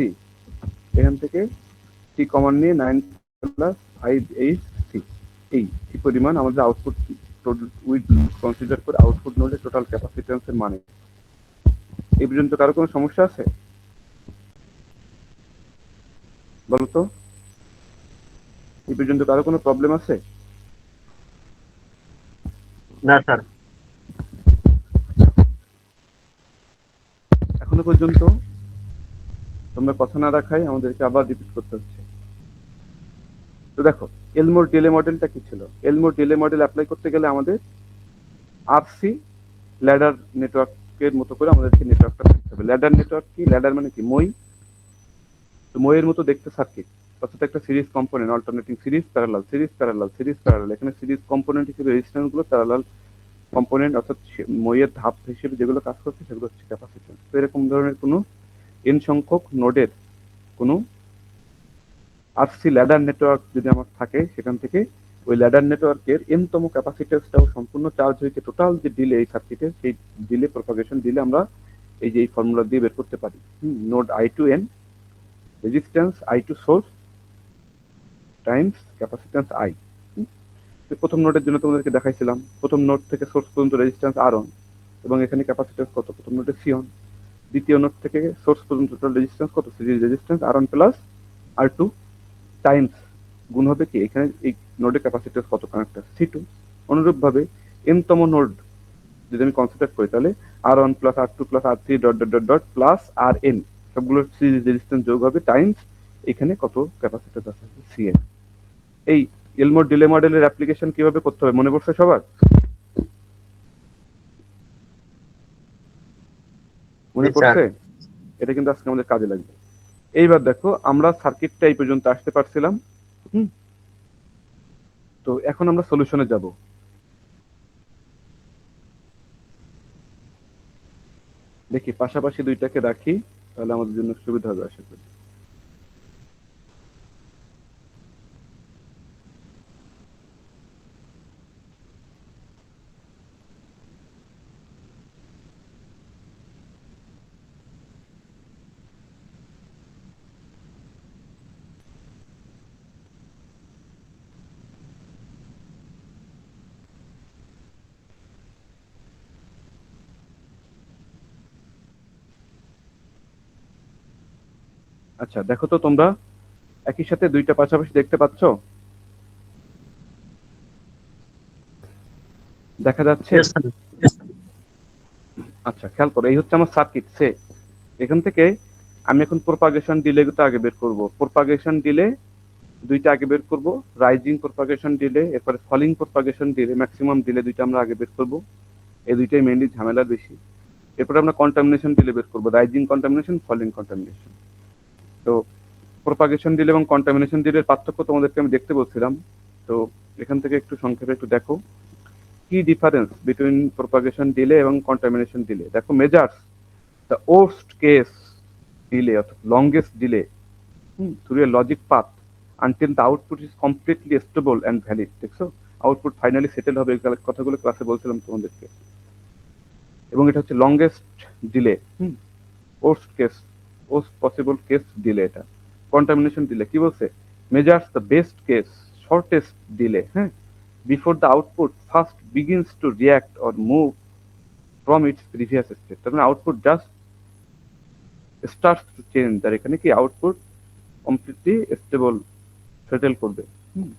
এখান থেকে C কমন নিয়ে 9 প্লাস 5HC এই পরিমাণ আমাদের আউটপুট উইথ কনসিডার করে আউটপুট নোডের টোটাল ক্যাপাসিটেন্সের মানে। এই পর্যন্ত কারো কোনো সমস্যা আছে বলতো? এই পর্যন্ত কারো কোনো প্রবলেম আছে? না স্যার। এখনো পর্যন্ত তোমরা কথা না রাখাই আমাদেরকে আবার রিপিট করতে হচ্ছে। তো দেখো এলমোর ডিলে মডেলটা কি ছিল? এলমোর ডিলে মডেল অ্যাপ্লাই করতে গেলে আমাদের আরসি ল্যাডার নেটওয়ার্কের মতো করে আমাদেরকে নেটওয়ার্কটা করতে হবে। ল্যাডার নেটওয়ার্ক কি? ল্যাডার মানে কি? মই। তো মইয়ের মতো দেখতে সার্কিট, অর্থাৎ একটা series component, alternating series parallel, series parallel, series parallel. এখানে সিরিজ কম্পোনেন্ট হিসেবে রেজিস্ট্যান্স গুলো, প্যারালাল কম্পোনেন্ট অর্থাৎ মইয়ের ধাপ হিসেবে যেগুলো কাজ করছে সেগুলো হচ্ছে ক্যাপাসিট্যান্স। তো এরকম ধরনের কোনো এন সংখ্যক নোডের কোনো আরসি ল্যাডার নেটওয়ার্ক যদি আমার থাকে, সেখান থেকে ওই ল্যাডার নেটওয়ার্কের এনতম ক্যাপাসিট্যান্সটাও সম্পূর্ণ চার্জ হইতে টোটাল যে ডিলে এই সার্কিটের, সেই ডিলে প্রপাগেশন ডিলে আমরা এই যে এই ফর্মুলা দিয়ে বের করতে পারি। Node i to n resistance i to source times capacitance i. প্রথম নোডের জন্য তোমাদেরকে দেখাইছিলাম, প্রথম নোড থেকে সোর্স পর্যন্ত রেজিস্ট্যান্স আর অন, এবং এখানে ক্যাপাসিট্যান্স কত? প্রথম নোডে সি অন। দ্বিতীয় নোড থেকে সোর্স পর্যন্ত টোটাল রেজিস্ট্যান্স কত? Series resistance R on plus R two times গুণ হবে কি এখানে এই নোডের ক্যাপাসিট্যান্স কত কানেক্টেড? C two. অনুরূপভাবে এনতম নোড যদি আমি কনসিডার করি, তাহলে R one plus R two plus R three dot dot dot dot plus R N সবগুলোর সিরিজ রেজিস্ট্যান্স যোগ হবে টাইমস এখানে কত ক্যাপাসিট্যান্স আছে? C N. এই এলমোর ডিলে মডেলের অ্যাপ্লিকেশন কিভাবে করতে হবে মনে পড়ছে সবার? মনে জি, স্যার। পড়ছে? এটা কিন্তু আজকে আমাদের কাজে লাগবে। এইবার দেখো আমরা সার্কিটটা এই পর্যন্ত আসতে পারছিলাম। তো এখন আমরা সলিউশনে যাব। দেখি পাশাপাশি দুইটাকে রাখি, তাহলে আমাদের জন্য সুবিধা হবে আশা করি। আচ্ছা দেখো তো তোমরা একই সাথে দুইটা পাশাপাশি দেখতে পাচ্ছ? দেখা যাচ্ছে? Yes, sir. Yes, sir. আচ্ছা খেয়াল করো, এই হচ্ছে আমার সার্কিট সে। এখান থেকে আমি এখন প্রপাগেশন ডিলে আগে বের করব। প্রপাগেশন ডিলে দুইটা আগে বের করব, রাইজিং প্রপাগেশন ডিলে, এরপরে falling propagation delay, maximum delay দুইটা আমরা আগে বের করব। এই দুইটাই মেইনলি ঝামেলার বেশি। এরপরে আমরা কন্টামিনেশন ডিলে বের করব, রাইজিং কন্টামিনেশন, ফলিং কন্টামিনেশন। তো প্রপাগেশন ডিলে এবং কন্টামিনেশন ডিলের পার্থক্য তোমাদেরকে আমি দেখতে বলছিলাম। তো এখান থেকে একটু সংক্ষেপে একটু দেখো কি ডিফারেন্স বিটুইন প্রপাগেশন ডিলে এবং কন্টামিনেশন ডিলে। দেখো measures the worst case delay অর্থাৎ longest delay through a logic path until the output is completely stable and valid. দেখছো আউটপুট ফাইনালি সেটেল হবে, এই কথাগুলো ক্লাসে বলছিলাম তোমাদেরকে। এবং এটা হচ্ছে longest delay, worst case, worst possible case delay. এটা কন্টামিনেশন ডিলে কি বলছে? Measures the best case shortest delay, হ্যাঁ, before the output first begins two react or move from its previous state. তার মানে output just starts to change, আর এখানে কি output completely stable settle করবে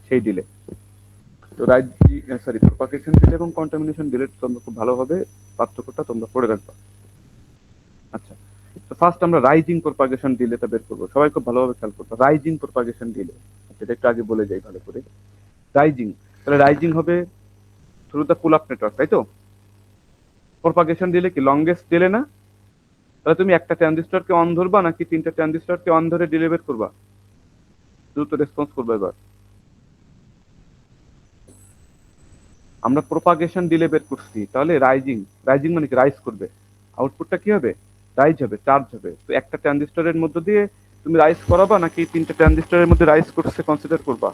সেই ডিলে। তো প্রপাগেশন ডিলে এবং কন্টামিনেশন ডিলে তোমরা খুব ভালোভাবে পার্থক্যটা তোমরা পড়ে রাখবা। আচ্ছা, তো ফার্স্ট আমরা রাইজিং প্রপাগেশন ডিলেটা বের করবো। সবাই খুব ভালোভাবে খেয়াল করবো রাইজিং প্রপাগেশন ডিলে, এটা একটু আগে বলে যাই ভালো করে। রাইজিং, তাহলে রাইজিং হবে through the pull up network, তাই তো? প্রপাগেশন ডিলে কি লংগেস্ট ডিলে না? তাহলে তুমি একটা ট্রানজিস্টরকে অন ধরবা নাকি তিনটা ট্রানজিস্টরকে অন ধরে ডিলে বের করবা? দ্রুত রেসপন্স করবে এবার। আমরা প্রোপাগেশন ডিলে বের করছি, তাহলে রাইজিং, রাইজিং মানে কি রাইজ করবে, আউটপুটটা কি হবে? রাইজ হবে, চার্জ হবে। তো একটা ট্রানজিস্টরের মধ্য দিয়ে তুমি রাইজ করাবা নাকি তিনটা ট্রানজিস্টরের মধ্যে রাইজ করছে কনসিডার করবা?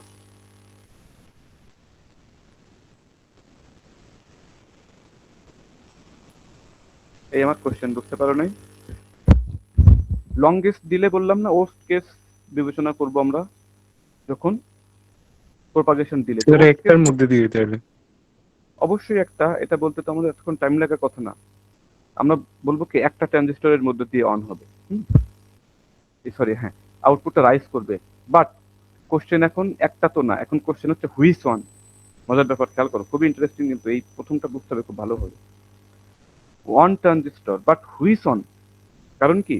এই আমার কোশ্চেন, বুঝতে পারো নাই? লংগেস্ট ডিলে বললাম না, ওর্স্ট কেস বিবেচনা করব আমরা যখন প্রোপাগেশন ডিলে। একটার মধ্যে দিয়ে তাহলে অবশ্যই একটা, এটা বলতে তো আমাদের এতক্ষণ টাইম লাগার কথা না। আমরা বলবো কি একটা ট্রানজিস্টরের মধ্যে দিয়ে অন হবে, সরি হ্যাঁ, আউটপুটটা রাইজ করবে। বাট কোশ্চেন এখন একটা তো না, এখন কোশ্চেন হচ্ছে হুইচ ওয়ান। মজার ব্যাপার খেয়াল করো, খুবই ইন্টারেস্টিং, কিন্তু এই প্রথমটা বুঝতে হবে খুব ভালোভাবে। One transistor but which one, কারণ কি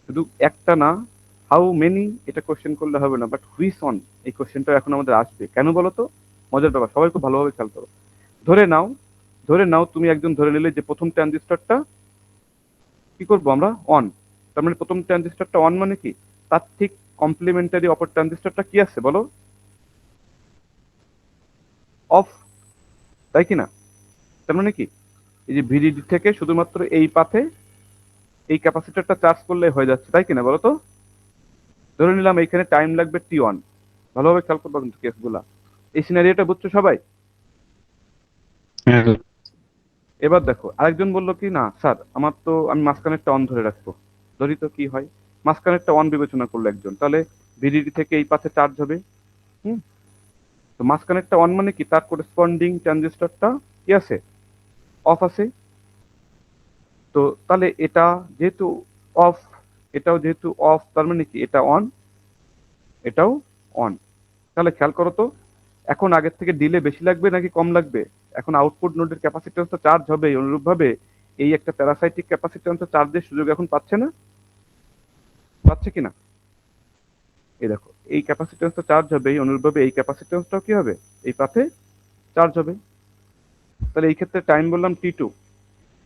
শুধু একটা না, হাউ মেনি এটা কোশ্চেন করলে হবে না, বাট হুইচ ওয়ান এই কোশ্চেনটা এখন আমাদের আসবে। কেন বলো তো? মজার ব্যাপার, সবাই খুব ভালোভাবে খেয়াল করো। ধরে নাও তুমি একজন ধরে নিলে যে প্রথম ট্রানজিস্টরটা কি করবো আমরা? অন। তার মানে প্রথম ট্রানজিস্টরটা অন মানে কি, তার ঠিক কমপ্লিমেন্টারি অপর ট্রানজিস্টরটা কি আছে বলো? অফ, তাই কি না? তার মানে কি এই যে ভিডিডি থেকে শুধুমাত্র এই পাথে এই ক্যাপাসিটরটা চার্জ করলে হয়ে যাচ্ছে, তাই কিনা বলো তো? ধরে নিলাম এইখানে টাইম লাগবে T1। ভালোভাবে খেয়াল করবো কিন্তু কেসগুলা। এই সিনারিওটা বুঝছো সবাই? হ্যাঁ এবার দেখো, আরেকজন বললো কি না স্যার আমার তো, আমি মাঝখানেরটা অন ধরে রাখবো। ধরি তো কি হয়, মাঝখানেরটা অন বিবেচনা করলো একজন, তাহলে ভিডিডি থেকে এই পাথে চার্জ হবে। হুম, তো মাঝখানেরটা অন মানে কি, তার করেসপন্ডিং ট্রানজিস্টরটা কি আছে? অফ আছে। তো তাহলে এটা যেহেতু অফ, এটাও যেহেতু অফ, তার মানে কি এটা অন, এটাও অন। তাহলে খেয়াল করো তো, এখন আগের থেকে ডিলে বেশি লাগবে নাকি কম লাগবে? এখন আউটপুট নোডের ক্যাপাসিট্যান্স তো চার্জ হবে, অনুরূপভাবে এই একটা প্যারাসাইটিক ক্যাপাসিট্যান্স চার্জের সুযোগ এখন পাচ্ছে না? পাচ্ছে কিনা? এই দেখো, এই ক্যাপাসিট্যান্স তো চার্জ হবে, অনুরূপভাবে এই ক্যাপাসিট্যান্সটাও কি হবে? এই পাথে চার্জ হবে। তাহলে এই ক্ষেত্রে টাইম বললাম T2।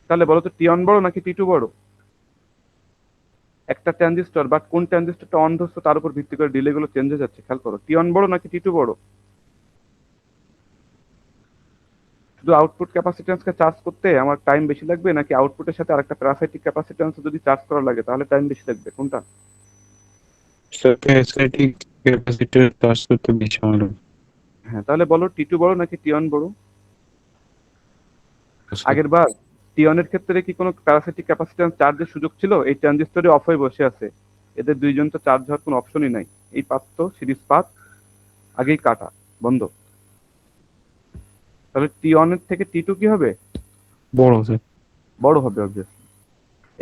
তাহলে বলো তো T1 বড় নাকি T2 বড়? একটা ট্রানজিস্টর বা কোন ট্রানজিস্টরটা অন ধরছো তার উপর ভিত্তি করে ডিলে গুলো চেঞ্জ হয়ে যাচ্ছে, খেয়াল করো। T1 বড় নাকি T2 বড়? শুধু আউটপুট ক্যাপাসিট্যান্সকে চার্জ করতে আমার টাইম বেশি লাগবে, নাকি আউটপুটের সাথে আরেকটা প্যারাসাইটিক ক্যাপাসিট্যান্স যদি চার্জ করা লাগে তাহলে টাইম বেশি লাগবে, কোনটা? প্যারাসাইটিক ক্যাপাসিটর চার্জ করতে বেশি সময় লাগে। হ্যাঁ, তাহলে বলো T2 বড় নাকি T1 বড়? আগের বার T1 এর ক্ষেত্রে কি কোনো প্যারাসাইটিক ক্যাপাসিট্যান্স চার্জের সুযোগ ছিল? এই ট্রানজিস্টরে অফ হয়ে বসে আছে, এদের দুইজন তো চার্জ হওয়ার কোনো অপশনই নাই। এই পাথ তো সিরিজ পাথ, আগেই কাটা, বন্ধ। তাহলে T1 এর থেকে T2 কি হবে? বড় স্যার। বড় হবে অবভিয়াসলি।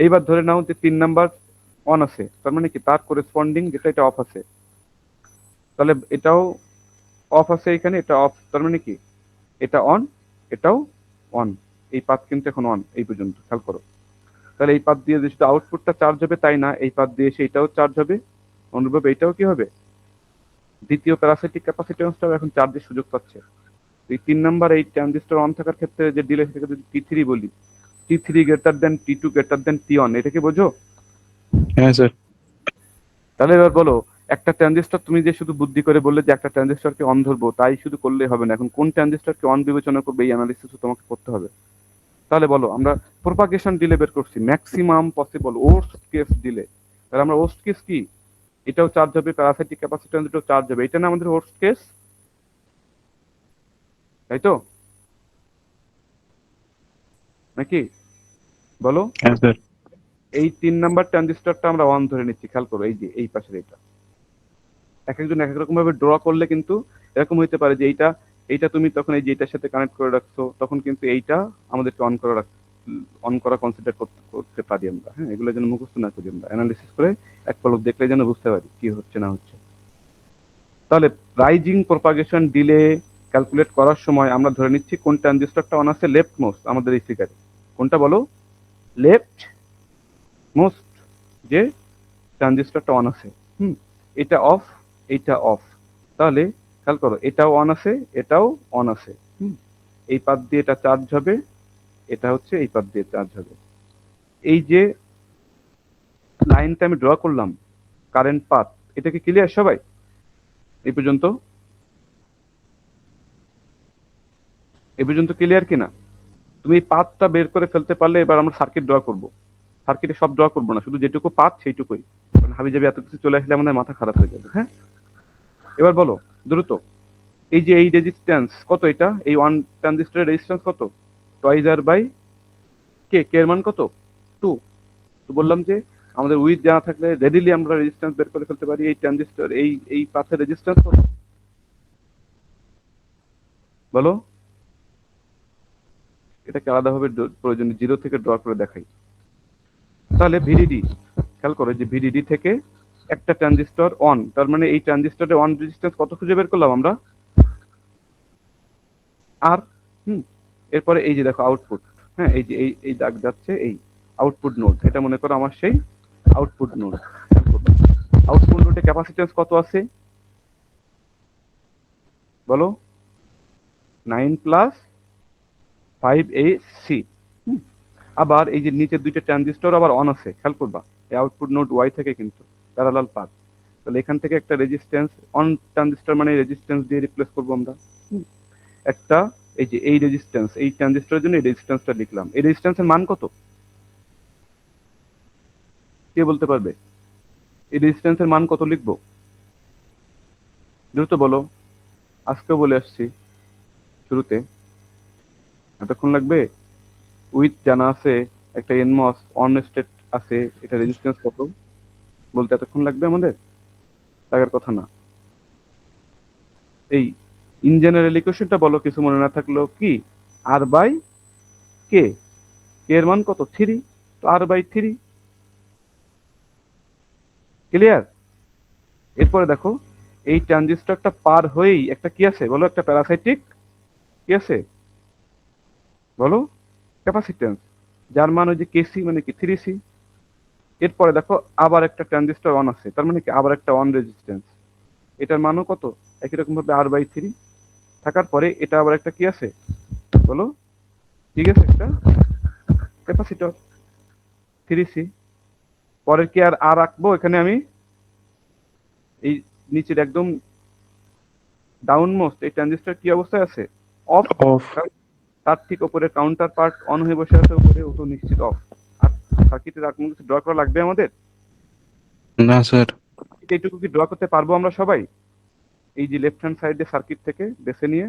এইবার ধরে নাও যে 3 নাম্বার অন আছে, তার মানে কি তার করেসপন্ডিং যেটা এটা অফ আছে, তাহলে এটাও অফ আছে এখানে, এটা অফ, তার মানে কি এটা অন, এটাও অন। এই পাথ কিন্তু এখন অন এই পর্যন্ত, খেয়াল করো। তাহলে এই পাথ দিয়ে যে শুধু আউটপুটটা চার্জ হবে তাই না, এই পাথ দিয়ে সেইটাও চার্জ হবে, অনুরূপভাবে এইটাও কি হবে? দ্বিতীয় প্যারাসাইটিক ক্যাপাসিট্যান্সটাও এখন চার্জের সুযোগ পাচ্ছে। এই 3 নাম্বার এই ট্রানজিস্টর অন থাকার ক্ষেত্রে যে ডিলে, সেটাকে যদি T3 বলি, T3 greater than T2 greater than T1, এটা কি বোঝো? হ্যাঁ স্যার। তাহলে এবার বলো, একটা ট্রানজিস্টর তুমি যে শুধু বুদ্ধি করে বললে যে একটা ট্রানজিস্টরকে অন ধরবো, তাই শুধু করলে হবে না, এখন কোন ট্রানজিস্টরকে অন বিবেচনা করবে এই অ্যানালিসিসও তোমাকে করতে হবে। তাহলে বলো, আমরা প্রোপাগেশন ডিলে বের করছি, maximum possible worst case delay. তাহলে আমরা ওর্স্ট কেস কি, এটাও চার্জ হবে, প্যারাসাইটিক ক্যাপাসিট্যান্স এটাও চার্জ হবে, এটা না আমাদের ওর্স্ট কেস, তাই তো নাকি বলো? হ্যাঁ স্যার। এই 3 নাম্বার ট্রানজিস্টরটা আমরা অন ধরে নিচ্ছি, খেয়াল করো এই যে এই পাশের এটা। এক একজন এক এক রকম ভাবে ড্র করলে কিন্তু এরকম হইতে পারে যে এইটা, এইটা তুমি তখন এই যে এটার সাথে কানেক্ট করে রাখছো, তখন কিন্তু এইটা আমাদেরকে অন করা কনসিডার করতে পারি আমরা। হ্যাঁ, এগুলো যেন মুখস্থ না করি, আমরা অ্যানালিসিস করে এক পলক দেখলে যেন বুঝতে পারি কি হচ্ছে না হচ্ছে। তাহলে রাইজিং প্রপাগেশন ডিলে ক্যালকুলেট করার সময় আমরা ধরে নিচ্ছি কোন ট্রানজিস্টরটা অন আছে লেফট মোস্ট আমাদের এই ফিগারে। কোনটা বলো? লেফট মোস্ট যে ট্রানজিস্টরটা অন আছে। এটা অফ, এইটা অফ। তাহলে খেয়াল করো, এটাও অন আছে, এটাও অন আছে। এই পাত দিয়ে এটা চার্জ হবে, এটা হচ্ছে এই পাত দিয়ে চার্জ হবে। এই যে লাইনটা আমি ড্র করলাম, কারেন্ট পাথ, এটা কি ক্লিয়ার সবাই এই পর্যন্ত? এই পর্যন্ত ক্লিয়ার কিনা? তুমি এই পাথটা বের করে ফেলতে পারলে এবার আমরা সার্কিট ড্র করব। সার্কিটে সব ড্র করবো না, শুধু যেটুকু পাথ সেইটুকুই, কারণ হাবি যাবি এত কিছু চলে আসলে আমাদের মাথা খারাপ হয়ে যাবে। হ্যাঁ, এবার বলো দ্রুত। এই যে এই রেজিস্ট্যান্স কত, এটা এই ওয়ান ট্রানজিস্টরের রেজিস্ট্যান্স কত? টয়েস আর বাই কে, কে এর মান কত? 2। তো বললাম যে আমাদের উইথ জানা থাকলে রেডিলি আমরা রেজিস্ট্যান্স বের করে ফেলতে পারি। এই ট্রানজিস্টর এই পাথের রেজিস্ট্যান্স কত বলো? এটাকে আলাদাভাবে প্রয়োজনে 0 থেকে ড্র করে দেখাই। তাহলে ভিডিডি, খেয়াল করো যে ভিডিডি থেকে একটা ট্রানজিস্টর অন, তার মানে এই ট্রানজিস্টরের অন রেজিস্ট্যান্স কত খুঁজে বের করলাম আমরা? আর এরপরে এই যে দেখো আউটপুট, হ্যাঁ এই যে এই দাগ যাচ্ছে, এই আউটপুট নোড, এটা মনে করো আমার সেই আউটপুট নোড। আউটপুট নোডে ক্যাপাসিট্যান্স কত আছে বলো? 9 প্লাস 5AC। আবার এই যে নিচের দুইটা ট্রানজিস্টর আবার অন আছে, খেয়াল করবা এই আউটপুট নোড ওয়াই থেকে কিন্তু প্যারালাল পাথ। তাহলে এখান থেকে একটা রেজিস্ট্যান্স অন ট্রানজিস্টর মানে রেজিস্ট্যান্স দিয়ে রিপ্লেস করবো আমরা। একটা এই যে এই রেজিস্ট্যান্স, এই ট্রানজিস্টরের জন্য এই রেজিস্ট্যান্সটা লিখলাম। এই রেজিস্ট্যান্সের মান কত কে বলতে পারবে? এই রেজিস্ট্যান্সের মান কত লিখবো দ্রুত বলো, আজকেও বলে আসছি শুরুতে, এতক্ষণ লাগবে? উইথ জানা আছে, একটা এনমস অন স্টেট আছে, এটা রেজিস্ট্যান্স কত বলতে এতক্ষণ লাগবে আমাদের? লাগার কথা না। এই ইন জেনারেল ইকুয়েশনটা বলো কিছু মনে না থাকলেও, কি আর বাই কে, কে এর মান কত? 3, তো আর বাই 3। ক্লিয়ার? এরপরে দেখো এই ট্রানজিস্টরটা পার হয়েই একটা কি আছে বলো? একটা প্যারাসাইটিক কি আছে বলো? ক্যাপাসিট্যান্স, যার মান ওই যে কেসি মানে কি 3C। এরপরে দেখো আবার একটা ট্রানজিস্টর অন আছে, তার মানে কি আবার একটা অন রেজিস্ট্যান্স, এটার মানও কত? একই রকম ভাবে আর বাই 3 থাকার পরে এটা আবার একটা কি আছে বলো? ঠিক আছে, একটা ক্যাপাসিটর 3C। পরের কি আর আর রাখবো এখানে আমি? এই নিচের একদম ডাউন মোস্ট এই ট্রানজিস্টর কি অবস্থায় আছে? অফ। অফ। তার ঠিক উপরে কাউন্টার পার্ট অন হয়ে বসে আছে উপরে, ও তো নিশ্চিত অফ। আর সার্কিটের আর কোনো কিছু ড্র করা লাগবে আমাদের? না স্যার। এইটুকু কি ড্র করতে পারবো আমরা সবাই? এই যে লেফট হ্যান্ড সাইডে সার্কিট থেকে বেছে নিয়ে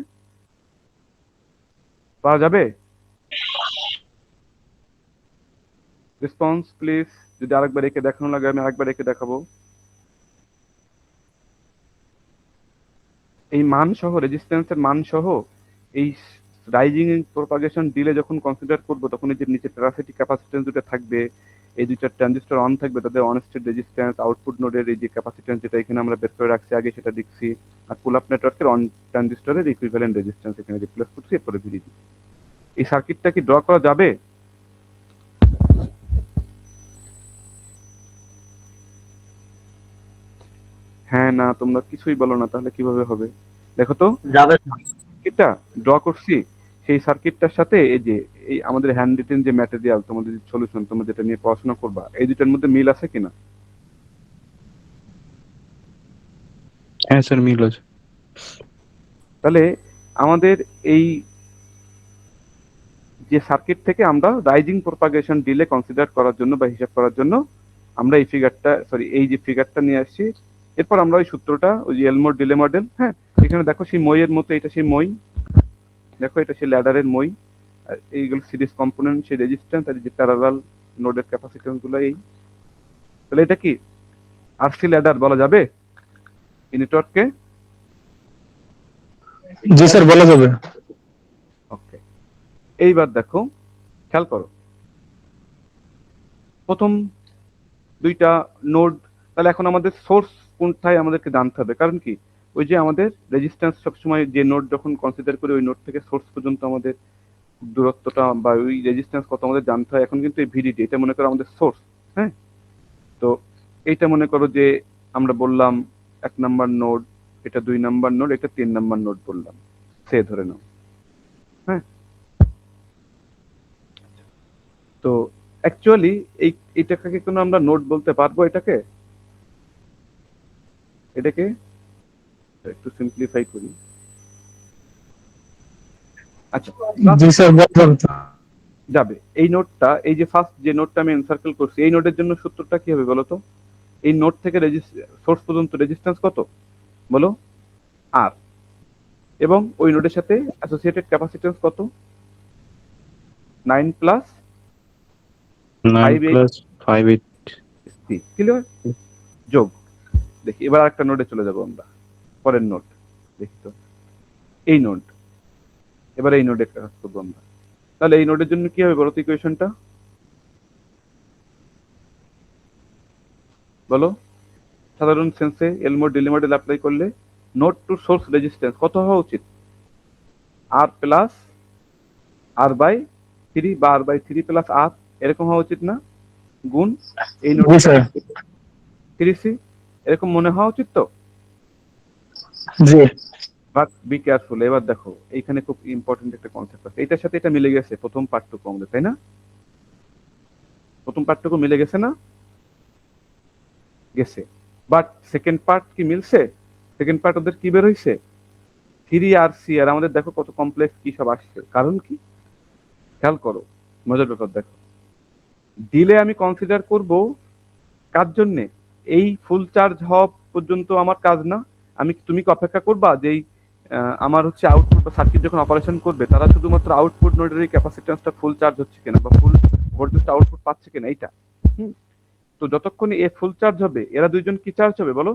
পাওয়া যাবে? Response please. যদি আরেকবার এঁকে দেখানো লাগে আমি আরেকবার এঁকে দেখাবো। এই মান সহ, রেজিস্ট্যান্সের মান সহ এই রাইজিং প্রপাগেশন ডিলে যখন কনসিডার করবো, তখন এই যে নিচে প্যারাসিটিক ক্যাপাসিট্যান্স দুটো থাকবে, এই দুইটা ট্রানজিস্টর অন থাকবে, তাদের অন স্টেট রেজিস্ট্যান্স, আউটপুট নোডের এই যে ক্যাপাসিট্যান্স যেটা এখানে আমরা বের করে রাখছি আগে সেটা লিখছি, আর পুল আপ নেটওয়ার্কের অন ট্রানজিস্টরের ইকুইভ্যালেন্ট রেজিস্ট্যান্স এখানে রিপ্লেস করছি, এরপরে ভিডিডি। এই সার্কিটটা কি ড্র করা যাবে? হ্যাঁ না তোমরা কিছুই বলো না, তাহলে কিভাবে হবে? দেখো তো যাবে। সার্কিটটা ড্র করছি, সেই সার্কিটটার সাথে এই যে এই আমাদের হ্যান্ড রিটেন যে ম্যাটেরিয়াল, তোমাদের যে সলিউশন তোমরা যেটা নিয়ে পড়াশোনা করবা, এই দুটার মধ্যে মিল আছে কিনা? হ্যাঁ স্যার, মিল আছে। তাহলে আমাদের এই যে সার্কিট থেকে আমরা রাইজিং প্রপাগেশন ডিলে কনসিডার করার জন্য বা হিসাব করার জন্য আমরা এই ফিগারটা, সরি এই যে ফিগারটা নিয়ে আসছি। এরপর আমরা ওই সূত্রটা, ওই যে এলমোর ডিলে মডেল, হ্যাঁ এখানে দেখো সেই মইয়ের মতো, এটা সেই মই, দেখো এটা সেই ল্যাডারের মই, আর এইগুলো সিরিজ কম্পোনেন্ট, সেই রেজিস্ট্যান্স, আর এই যে প্যারালাল নোডের ক্যাপাসিট্যান্স গুলো এই। তাহলে এটা কি আরসি ল্যাডার বলা যাবে এই নেটওয়ার্ককে? জি স্যার, বলা যাবে। ওকে, এইবার দেখো খেয়াল করো প্রথম দুইটা নোড, তাহলে এখন আমাদের সোর্স কোনটায় আমাদেরকে জানতে হবে, কারণ কি ওই যে আমাদের রেজিস্ট্যান্স সবসময় যে নোড যখন কনসিডার করি ওই নোড থেকে সোর্স পর্যন্ত আমাদের দূরত্বটা বা ওই রেজিস্ট্যান্স কত আমাদের জানতে হয়। এখন কিন্তু এই ভিডিডি এটা মনে করো আমাদের সোর্স, হ্যাঁ তো এইটা মনে করো যে আমরা বললাম 1 নাম্বার নোড, এটা 2 নাম্বার নোড, এটা 3 নাম্বার নোড বললাম, সে ধরে নাও। হ্যাঁ তো অ্যাকচুয়ালি এটাকে কোনো আমরা নোড বলতে পারবো? এটাকে একটু সিম্পলিফাই করি। আচ্ছা, জি স্যার বলা যাবে তো। যাবে এই নোডটা, এই যে ফার্স্ট যে নোডটা আমি এনসার্কেল করছি, এই নোডের জন্য সূত্রটা কি হবে বলো তো? এই নোড থেকে সোর্স পর্যন্ত রেজিস্ট্যান্স কত বলো? আর। এবং ওই নোডের সাথে অ্যাসোসিয়েটেড ক্যাপাসিট্যান্স কত? 9 প্লাস 9 প্লাস 5 8 ক্লিয়ার? যোগ। দেখি এবার আরেকটা নোডে চলে যাব আমরা, পরের নোড দেখি তো, এই নোড। এবার এই নোডে কাজ করবো আমরা। তাহলে এই নোডের জন্য কি হবে বলো তো ইকুয়েশনটা? বলো, সাধারণ সেন্সে এলমোর ডিলে মডেল অ্যাপ্লাই করলে নোড টু সোর্স রেজিস্ট্যান্স কত হওয়া উচিত? আর প্লাস আর বাই 3 বা আর বাই 3 প্লাস আর, এরকম হওয়া উচিত না? গুণ এই নোড জি স্যার। 3C, এরকম মনে হওয়া উচিত তো? জি বাট বি কেয়ারফুল। এবার দেখো এইখানে খুব ইম্পর্টেন্ট একটা কনসেপ্ট আছে, এটার সাথে এটা মিলে গেছে প্রথম পার্টটুকু আমাদের, তাই না? প্রথম পার্টটুকু মিলে গেছে না? গেছে। বাট সেকেন্ড পার্ট কি মিলছে? সেকেন্ড পার্ট ওদের কি বের হইছে? 3RC, আর আমাদের দেখো কত কমপ্লেক্স কি সব আসছে। কারণ কি? খেয়াল করো, মজার ব্যাপার দেখো। ডিলে আমি কনসিডার করব কার জন্যে? এই ফুল চার্জ হওয়া পর্যন্ত আমার কাজ না। তুমি কি অপেক্ষা করবা যে আমার হচ্ছে আউটপুট বা সার্কিট যখন অপারেশন করবে তারা শুধুমাত্র আউটপুট নোডের এই ক্যাপাসিট্যান্সটা ফুল চার্জ হচ্ছে কিনা বা ফুল ভোল্টেজটা আউটপুট পাচ্ছে কিনা এইটা। তো যতক্ষণ এ ফুল চার্জ হবে, এরা দুইজন কি চার্জ হবে বলো?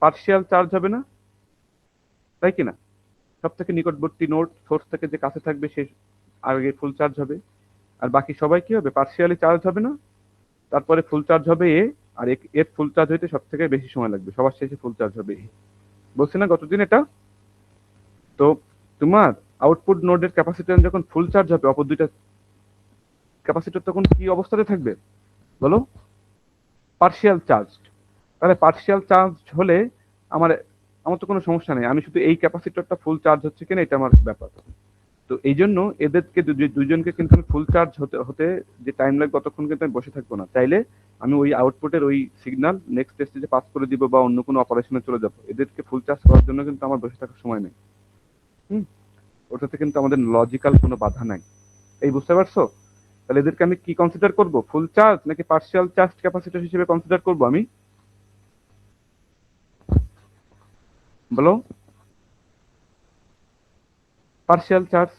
পার্শিয়াল চার্জ হবে না, তাই কিনা? সব থেকে নিকটবর্তী নোড সোর্স থেকে যে কাছে থাকবে সে আগে ফুল চার্জ হবে, আর বাকি সবাই কি হবে? পার্শিয়ালি চার্জ হবে না? তারপরে ফুল চার্জ হবে এ, আর এর ফুল চার্জ হইতে সব থেকে বেশি সময় লাগবে, সবার শেষে ফুল চার্জ হবে এ। বলছি না গতদিন এটা? তো তোমার আউটপুট নোডের ক্যাপাসিট্যান্স যখন ফুল চার্জ হবে, অপর দুইটা ক্যাপাসিটর তখন কি অবস্থাতে থাকবে বলো? Partial charge. তাহলে পার্শিয়াল চার্জ হলে আমার আমার তো কোনো সমস্যা নেই, আমি শুধু এই ক্যাপাসিটরটা ফুল চার্জ হচ্ছে কিনা এটা আমার ব্যাপার। তো এই জন্য এদেরকে দুইজনকে কিন্তু আমি ফুল চার্জ হতে হতে যে টাইম লাগবে ততক্ষণ কিন্তু আমি বসে থাকবো না। চাইলে আমি ওই আউটপুটের ওই সিগন্যাল নেক্সট স্টেজে পাস করে দিব বা অন্য কোনো অপারেশনে চলে যাবো। এদেরকে ফুল চার্জ করার জন্য কিন্তু আমার বসে থাকার সময় নেই। ওটাতে কিন্তু আমাদের লজিক্যাল কোনো বাধা নাই। এই বুঝতে পারছো? তাহলে এদেরকে আমি কি কনসিডার করব? ফুল চার্জ নাকি পার্শিয়াল চার্জ ক্যাপাসিটর হিসেবে কনসিডার করব আমি? বলো। Partial charge.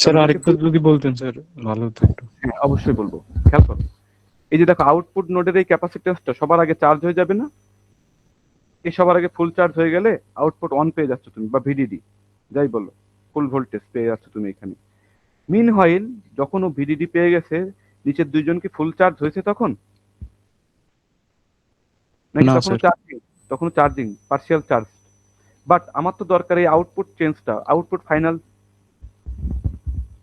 স্যার আরেকটু যদি বলতেন স্যার ভালো হতো একটু। হ্যাঁ অবশ্যই বলবো, খেয়াল করো। এই যে দেখো আউটপুট নোডের এই ক্যাপাসিট্যান্সটা সবার আগে চার্জ হয়ে যাবে না? এই সবার আগে ফুল চার্জ হয়ে গেলে আউটপুট 1 পেয়ে যাচ্ছ তুমি, বা ভিডিডি যাই বলো, ফুল ভোল্টেজ পেয়ে যাচ্ছ তুমি এখানে। মিন হইল যখন ও ভিডিডি পেয়ে গেছে, নিচের দুইজন কি ফুল চার্জ হয়েছে তখন? নাকি না তখনও স্যার। চার্জিং? তখনও চার্জিং, পার্শিয়াল চার্জ। বাট আমার তো দরকার এই আউটপুট চেঞ্জটা, আউটপুট ফাইনাল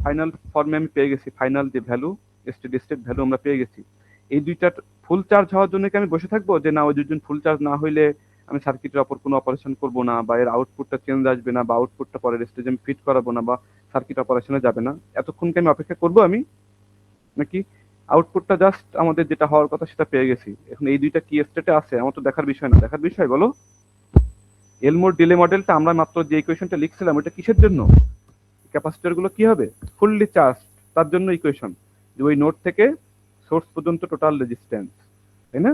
ফাইনাল ফর্মে আমি পেয়ে গেছি, ফাইনাল যে ভ্যালু, স্টেডি স্টেট ভ্যালু আমরা পেয়ে গেছি। এই দুইটা ফুল চার্জ হওয়ার জন্য কি আমি বসে থাকবো যে না ওই দুজন ফুল চার্জ না হইলে আমি সার্কিটের অপর কোনো অপারেশন করবো না, বা এর আউটপুটটা চেঞ্জ আসবে না, বা আউটপুটটা পরের স্টেজে আমি ফিট করাবো না, বা সার্কিট অপারেশনে যাবে না? এতক্ষণ কি আমি অপেক্ষা করবো আমি? নাকি আউটপুটটা জাস্ট আমাদের যেটা হওয়ার কথা সেটা পেয়ে গেছি, এখন এই দুইটা কি স্টেটে আছে আমার তো দেখার বিষয় না? দেখার বিষয় বলো। এলমোর ডিলে মডেলটা আমরা মাত্র যে ইকুয়েশনটা লিখছিলাম ওটা কিসের জন্য? ক্যাপাসিটর গুলো কি হবে? ফুললি চার্জ, তার জন্য ইকুয়েশন যে ওই নোড থেকে সোর্স পর্যন্ত টোটাল রেজিস্ট্যান্স, তাই না?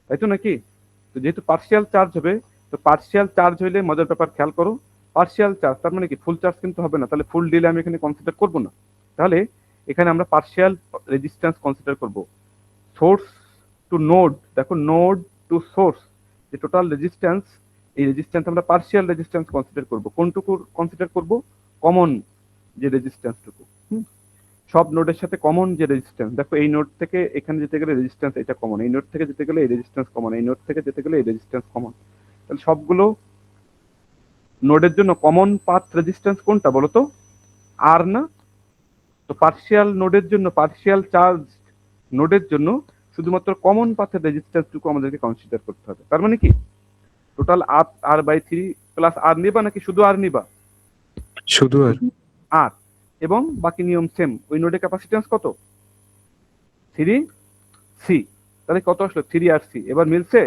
তাই তো নাকি? তো যেহেতু পার্শিয়াল চার্জ হবে, তো পার্শিয়াল চার্জ হইলে মজার ব্যাপার খেয়াল করো, পার্শিয়াল চার্জ তার মানে কি ফুল চার্জ কিন্তু হবে না, তাহলে ফুল ডিলে আমি এখানে কনসিডার করব না। তাহলে এখানে আমরা পার্শিয়াল রেজিস্ট্যান্স কনসিডার করব। সোর্স টু নোড, দেখো নোড টু সোর্স যে টোটাল রেজিস্ট্যান্স, এই রেজিস্ট্যান্স আমরা পার্শিয়াল রেজিস্ট্যান্স কনসিডার করব। কোনটুকু কনসিডার করব? কমন যে রেজিস্ট্যান্সটুকু, সব নোডের সাথে কমন যে রেজিস্ট্যান্স। দেখো এই নোড থেকে এখানে যেতে গেলে রেজিস্ট্যান্স এটা কমন, এই নোড থেকে যেতে গেলে এই রেজিস্ট্যান্স কমন, এই নোড থেকে যেতে গেলে এই রেজিস্ট্যান্স কমন। তাহলে সবগুলো নোডের জন্য কমন পাথ রেজিস্ট্যান্স কোনটা বলো তো? আর না? তো পার্শিয়াল নোডের জন্য, পার্শিয়াল চার্জ নোডের জন্য শুধুমাত্র কমন পাথের রেজিস্ট্যান্সটুকু আমাদেরকে কনসিডার করতে হবে। তার মানে কি টোটাল আর বাই 3 প্লাস আর নিবা নাকি শুধু আর নিবা? শুধু আর। আর। এবং বাকি নিয়ম সেম, ওই নোডে ক্যাপাসিট্যান্স কত? থ্রি সি, তাহলে কত আসলো 3 আর সি, এবার মিলছে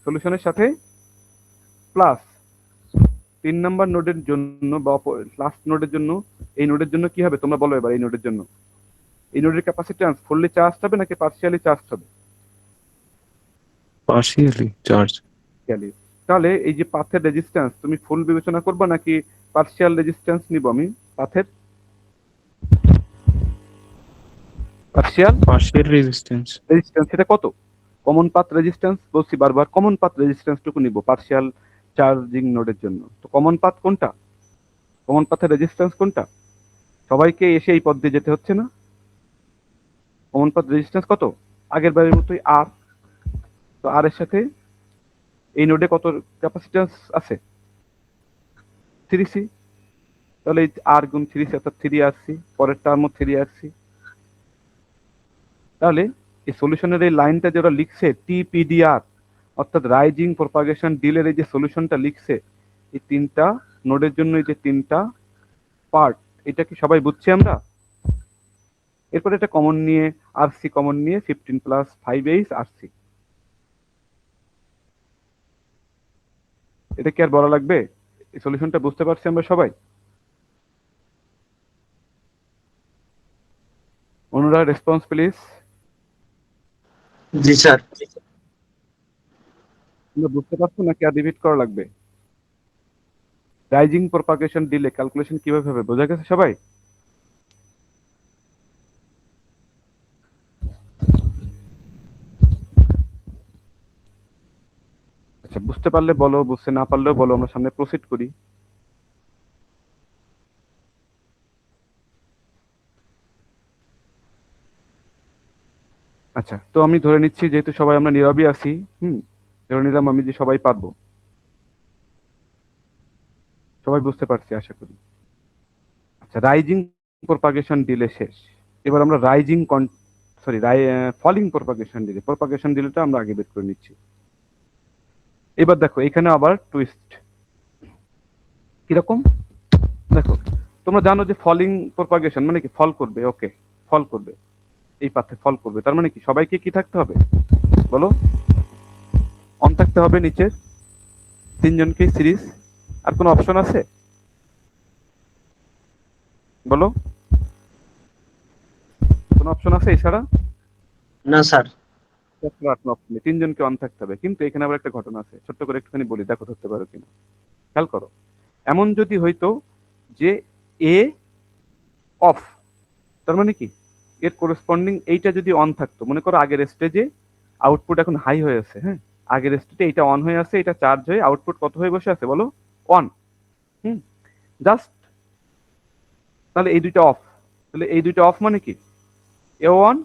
সলিউশনের সাথে। প্লাস 3 নম্বর নোডের জন্য বা লাস্ট নোডের জন্য, এই নোডের জন্য কি হবে তোমরা বলো এবার। এই নোডের জন্য এই নোডের ক্যাপাসিট্যান্স ফুললি চার্জ হবে নাকি পার্সিয়ালি চার্জ হবে? Partially charge. Partially। তাহলে এই যে পাথের রেজিস্ট্যান্স তুমি ফুল বিবেচনা করবা নাকি পার্সিয়াল রেজিস্ট্যান্স নিব আমি পাথের? Partial partial resistance. রেজিস্ট্যান্স এটা কত? কমন পাথ রেজিস্ট্যান্স বলছি বারবার, কমন পাথ রেজিস্ট্যান্সটুকু নিব পার্সিয়াল চার্জিং নোডের জন্য। তো কমন পাথ কোনটা? কমন পাথের রেজিস্ট্যান্স কোনটা? সবাইকে এসে এই পথ দিয়ে যেতে হচ্ছে না? কমন পাথ রেজিস্ট্যান্স কত? আগের বারের মতোই আর। তো আর এর সাথে এই নোডে কত ক্যাপাসিট্যান্স আছে? 3C। তাহলে এই আর গুণ 3C অর্থাৎ 3RC, পরের টার্মও 3RC। তাহলে এই সলিউশনের এই লাইনটা যেটা লিখছে TPDR অর্থাৎ রাইজিং প্রপাগেশন ডিলের এই যে সলিউশনটা লিখছে, এই তিনটা নোডের জন্য এই যে তিনটা পার্ট, এটা কি সবাই বুঝছি আমরা? এরপরে এটা কমন নিয়ে RC কমন নিয়ে 15 + 5H RC। এটা কি আর বলা লাগবে? এই সলিউশনটা বুঝতে পারছি আমরা সবাই? অনুরাগ রেসপন্স প্লিজ। G sir. তোমরা বুঝতে পারছো নাকি আর রিপিট করা লাগবে? রাইজিং প্রপাগেশন ডিলে ক্যালকুলেশন কিভাবে হবে বোঝা গেছে সবাই? আচ্ছা, বুঝতে পারলে বলো, বুঝতে না পারলেও বলো, আমরা সামনে প্রসিড করি। আচ্ছা, তো আমি ধরে নিচ্ছি যেহেতু সবাই আমরা নীরবই আছি, ধরে নিলাম আমি যে সবাই পারবো। সবাই বুঝতে পারছি আশা করি। আচ্ছা, রাইজিং প্রপাগেশন ডিলে শেষ। এবার আমরা ফলিং প্রপাগেশন ডিলেটা আমরা আগে বের করে নিচ্ছি। এবার দেখো এখানে আবার টুইস্ট কিরকম। দেখো তোমরা জানো যে ফলিং প্রপাগেশন মানে কি ফল করবে, ওকে, ফল করবে, এই পাথে ফল করবে। তার মানে কি সবাইকে কি থাকতে হবে বলো? অন থাকতে হবে নিচের তিনজনকে সিরিজ। আর কোনো অপশন আছে বলো? কোনো অপশন আছে এছাড়া? না স্যার। তিনজনকে অন থাকতে হবে। কিন্তু এখানে আবার একটা ঘটনা আছে, ছোট্ট করে একটুখানি বলি, দেখো ধরতে পারো কিনা। খেয়াল করো, এমন যদি হইতো যে এ অফ, তার মানে কি এর করেসপন্ডিং এইটা যদি অন থাকতো, মনে করো আগের স্টেজে আউটপুট এখন হাই হয়ে আছে, হ্যাঁ, আগের স্টেজে এটা অন হয়ে আছে, এটা চার্জ হয়ে আউটপুট কত হয়ে বসে আছে বলো? অন। জাস্ট তাহলে এই দুইটা অফ, তাহলে এই দুইটা অফ মানে কি এও অন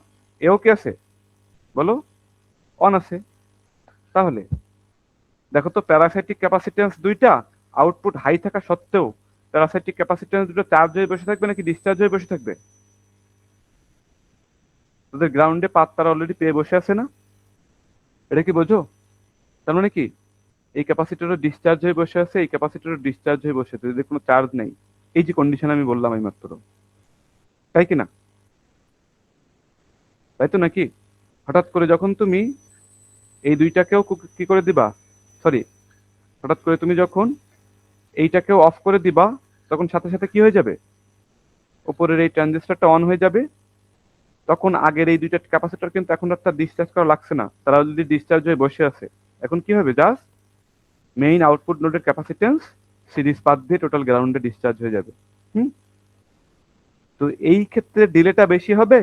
এও কি আছে বলো? অন আছে। তাহলে দেখো তো প্যারাসাইটিক ক্যাপাসিট্যান্স দুইটা আউটপুট হাই থাকা সত্ত্বেও প্যারাসাইটিক ক্যাপাসিট্যান্স দুটো চার্জ হয়ে বসে থাকবে নাকি ডিসচার্জ হয়ে বসে থাকবে? তাদের গ্রাউন্ডে পাত তারা অলরেডি পেয়ে বসে আছে না? এটা কি বোঝো? তার মানে কি এই ক্যাপাসিটরও ডিসচার্জ হয়ে বসে আছে, এই ক্যাপাসিটরও ডিসচার্জ হয়ে বসে আছে, এদের কোনো চার্জ নেই। এই যে কন্ডিশন আমি বললাম এই মাত্র, তাই কি না? তাই তো নাকি? হঠাৎ করে যখন তুমি এই দুইটাকেও কি করে দিবা, সরি, হঠাৎ করে তুমি যখন এইটাকেও অফ করে দিবা, তখন সাথে সাথে কি হয়ে যাবে? উপরের এই ট্রানজিস্টরটা অন হয়ে যাবে। তখন আগের এই দুইটা ক্যাপাসিটর কিন্তু এখন আর তার ডিসচার্জ করা লাগছে না, তারা অলরেডি ডিসচার্জ হয়ে বসে আছে। এখন কি হবে? জাস্ট মেইন আউটপুট নোডের ক্যাপাসিটেন্স সিরিজ পাথ দিয়ে টোটাল গ্রাউন্ডে ডিসচার্জ হয়ে যাবে। তো এই ক্ষেত্রে ডিলেটা বেশি হবে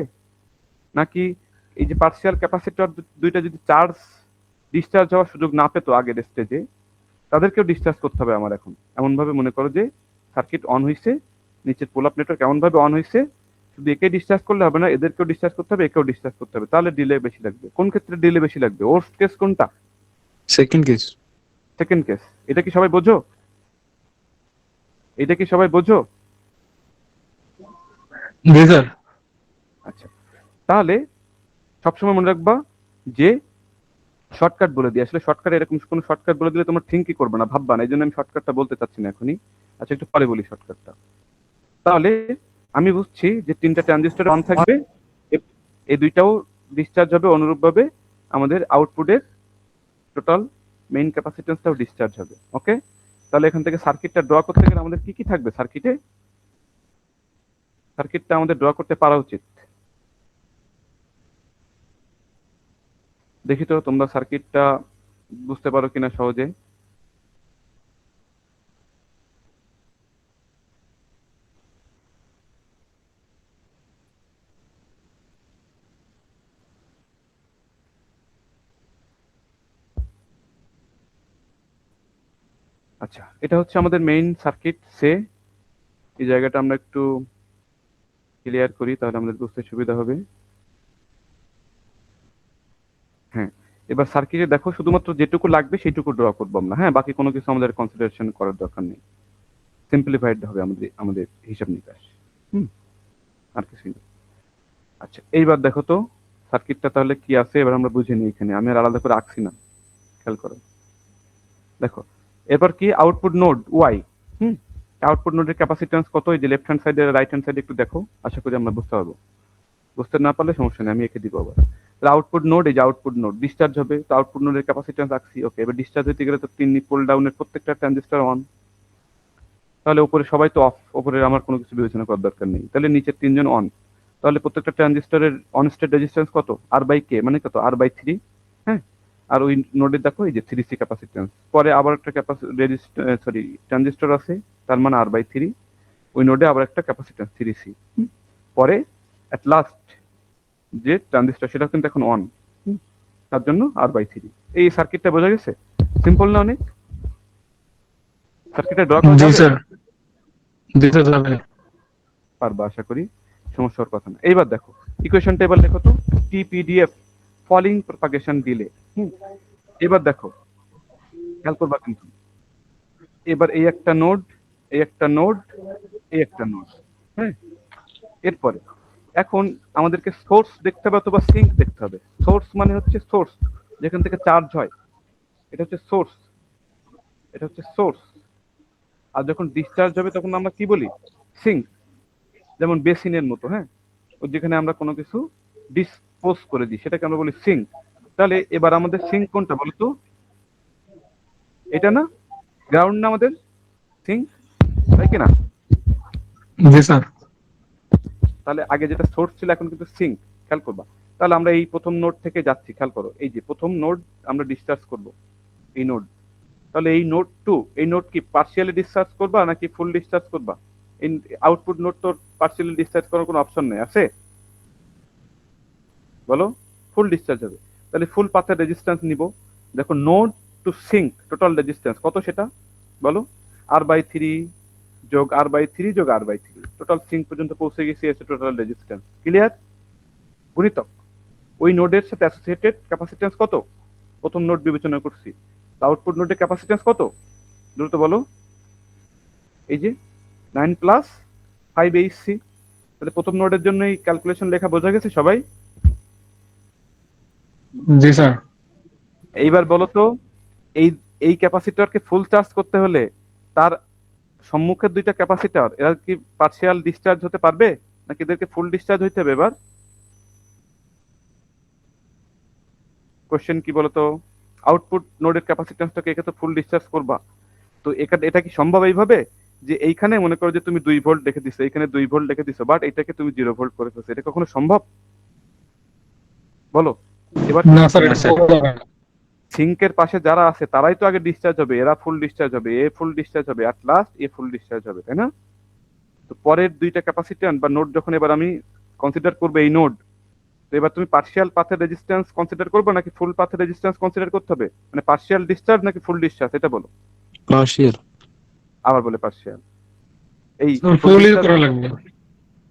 নাকি এই যে পার্সিয়াল ক্যাপাসিটর দুইটা যদি চার্জ ডিসচার্জ হওয়ার সুযোগ না পেতো আগের স্টেজে, তাদেরকেও ডিসচার্জ করতে হবে আমার এখন। এমন ভাবে মনে করো যে সার্কিট অন হয়েছে, নিচের পুল আপ নেটওয়ার্ক এমন ভাবে অন হয়েছে, শুধু একে ডিসচার্জ করলে হবে না, এদেরকেও ডিসচার্জ করতে হবে, একেও ডিসচার্জ করতে হবে। তাহলে ডিলে বেশি লাগবে। কোন ক্ষেত্রে ডিলে বেশি লাগবে? ওর্স্ট কেস কোনটা? Second case. Second case. এটা কি সবাই বোঝো? এটা কি সবাই বোঝো? জি স্যার। আচ্ছা, তাহলে সবসময় মনে রাখবা যে শর্টকাট বলে দিই। আসলে শর্টকাট এরকম কোনো শর্টকাট বলে দিলে তোমরা থিঙ্কই করবে না, ভাববা না, এই জন্য আমি শর্টকাটটা বলতে চাচ্ছি না এখনই। আচ্ছা, একটু পরে বলি শর্টকাটটা। তাহলে আমি বুঝছি যে তিনটা ট্রানজিস্টর অন থাকবে, এই দুইটাও ডিসচার্জ হবে অনুরূপভাবে, আমাদের আউটপুটের টোটাল মেইন ক্যাপাসিট্যান্সটাও ডিসচার্জ হবে। ওকে, তাহলে এখান থেকে সার্কিটটা ড্র করতে গেলে আমাদের কি কি থাকবে সার্কিটটা আমাদের ড্র করতে পারা উচিত। দেখি তো তোমরা সার্কিটটা বুঝতে পারো কিনা সহজে। আচ্ছা, এটা হচ্ছে আমাদের মেইন সার্কিট সে। এই জায়গাটা আমরা একটু ক্লিয়ার করি, তাহলে আমাদের বুঝতে সুবিধা হবে। হ্যাঁ, এবার সার্কিটে দেখো শুধুমাত্র যেটুকু লাগবে সেইটুকু ড্র করবো আমরা। হ্যাঁ, বাকি কোনো কিছু আমাদের কনসিডারেশন করার দরকার নেই, সিম্পলিফাইড হবে আমাদের আমাদের হিসাব নিকাশ। আর কিছুই না। আচ্ছা, এইবার দেখো তো সার্কিটটা তাহলে কি আছে, এবার আমরা বুঝে নিই। এখানে আমি আর আলাদা করে আঁকছি না, খেয়াল করো। দেখো এরপর কি আউটপুট নোড ওয়াই। আউটপুট নোডের ক্যাপাসিট্যান্স কত, এই যে লেফট হ্যান্ড সাইডে রাইট হ্যান্ড সাইডে একটু দেখো, আশা করি আমরা বুঝতে পারবো। বুঝতে না পারলে সমস্যা নেই, আমি এঁকে দিব আবার। তাহলে আউটপুট নোড, এই যে আউটপুট নোড ডিসচার্জ হবে, তো আউটপুট নোডের ক্যাপাসিট্যান্স আঁকছি। ওকে, এবার ডিসচার্জ হতে গেলে তো 3 পুল ডাউনের প্রত্যেকটা ট্রানজিস্টর অন, তাহলে উপরে সবাই তো অফ, উপরে আমার কোনো কিছু বিবেচনা করার দরকার নেই। তাহলে নিচের 3 জন অন, তাহলে প্রত্যেকটা ট্রানজিস্টরের অন স্টেট রেজিস্ট্যান্স কত, আর বাই কে, মানে কত আর বাই 3। হ্যাঁ, আর ওই নোডে দেখো এই যে 3C ক্যাপাসিট্যান্স, পরে আবার একটা ট্রানজিস্টর আছে, তার মানে আর বাই 3, ওই নোডে আবার একটা ক্যাপাসিট্যান্স 3C, পরে অ্যাট লাস্ট যে ট্রানজিস্টর সেটা কিন্তু এখন অন, তার জন্য আর বাই 3। এই সার্কিটটা বোঝা গেছে? সিম্পল না অনেক? সার্কিটটা ড্র করা জি যাবে? স্যার, দিতে যাবে। পারবা আশা করি, সমস্যার কথা না। এইবার দেখো ইকুয়েশনটা, এবার দেখো তো টিপিডিএফ, ফলিং প্রপাগেশন ডিলে। এবার দেখো খেয়াল করবা কিন্তু, এবার এই একটা নোড, এই একটা নোড, এই একটা নোড। হ্যাঁ, এরপরে এখন আমাদেরকে সোর্স দেখতে হবে অথবা সিঙ্ক দেখতে হবে। সোর্স মানে হচ্ছে সোর্স যেখান থেকে চার্জ হয়, এটা হচ্ছে সোর্স, এটা হচ্ছে সোর্স। আর যখন ডিসচার্জ হবে তখন আমরা কি বলি, সিঙ্ক। যেমন বেসিনের মতো, হ্যাঁ, যেখানে আমরা কোনো কিছু ডিসপোজ করে দিই সেটাকে আমরা বলি সিঙ্ক। তাহলে এবার আমাদের সিঙ্ক কোনটা বলতো, এটা না, গ্রাউন্ড না আমাদের সিঙ্ক, তাই কিনা? জি স্যার। তাহলে আগে যেটা সোর্স ছিল এখন কিন্তু সিঙ্ক, খেয়াল করবা। তাহলে আমরা এই প্রথম নোড থেকে যাচ্ছি, খেয়াল করো, এই যে প্রথম নোড আমরা ডিসচার্জ করব, এই নোড। তাহলে এই নোড 2, এই নোড কি পার্সিয়ালি ডিসচার্জ করবা নাকি ফুল ডিসচার্জ করবা? এই আউটপুট নোড তো পার্সিয়ালি ডিসচার্জ করার কোনো অপশন নেই, আছে? বলো, ফুল ডিসচার্জ হবে। তাহলে ফুল পাথের রেজিস্ট্যান্স নিব। দেখো node to sink total resistance কত সেটা বলো, আর বাই 3 যোগ আর বাই 3 যোগ আর বাই 3, টোটাল সিঙ্ক পর্যন্ত পৌঁছে গেছি, এসে টোটাল রেজিস্ট্যান্স। ক্লিয়ার? গুণিতক ওই নোডের সাথে অ্যাসোসিয়েটেড ক্যাপাসিট্যান্স কত, প্রথম নোড বিবেচনা করছি, আউটপুট নোডের ক্যাপাসিট্যান্স কত, দ্রুত বলো। এই যে 9 প্লাস 5 HC। তাহলে প্রথম নোডের জন্য এই ক্যালকুলেশন লেখা বোঝা গেছে সবাই? জি স্যার। এইবার বলো তো, এই এই ক্যাপাসিটরকে ফুল চার্জ করতে হলে তার সম্মুখের দুইটা ক্যাপাসিটর এরা কি পার্সিয়াল ডিসচার্জ হতে পারবে নাকি এদেরকে ফুল ডিসচার্জ হইতে হবে? এবার কোশ্চেন কি বলতো, আউটপুট নোডের ক্যাপাসিট্যান্সটাকে একে তো ফুল ডিসচার্জ করবা, তো এটা কি সম্ভব এইভাবে যে এইখানে মনে করো যে তুমি 2 ভোল্ট রেখে দিছো, এখানে 2 ভোল্ট রেখে দিছো, বাট এটাকে তুমি 0 ভোল্ট করে ফেলছো, এটা কখনো সম্ভব বলো? এবার না স্যার, এটা করা যাবে না। সিঙ্কের পাশে যারা আছে তারাই তো আগে ডিসচার্জ হবে, এরা ফুল ডিসচার্জ হবে, এ ফুল ডিসচার্জ হবে, at last A full discharge হবে, তাই না? তো পরের দুইটা ক্যাপাসিট্যান্স বা নোড যখন এবার আমি কনসিডার করবো এই নোড, তো এবার তুমি পার্সিয়াল পাথের রেজিস্ট্যান্স কনসিডার করবে নাকি ফুল পাথের রেজিস্ট্যান্স কনসিডার করতে হবে? মানে পার্সিয়াল ডিসচার্জ নাকি ফুল ডিসচার্জ, এটা বলো। পার্সিয়াল। আবার বলে পার্সিয়াল, এই ফুলই করা লাগবে।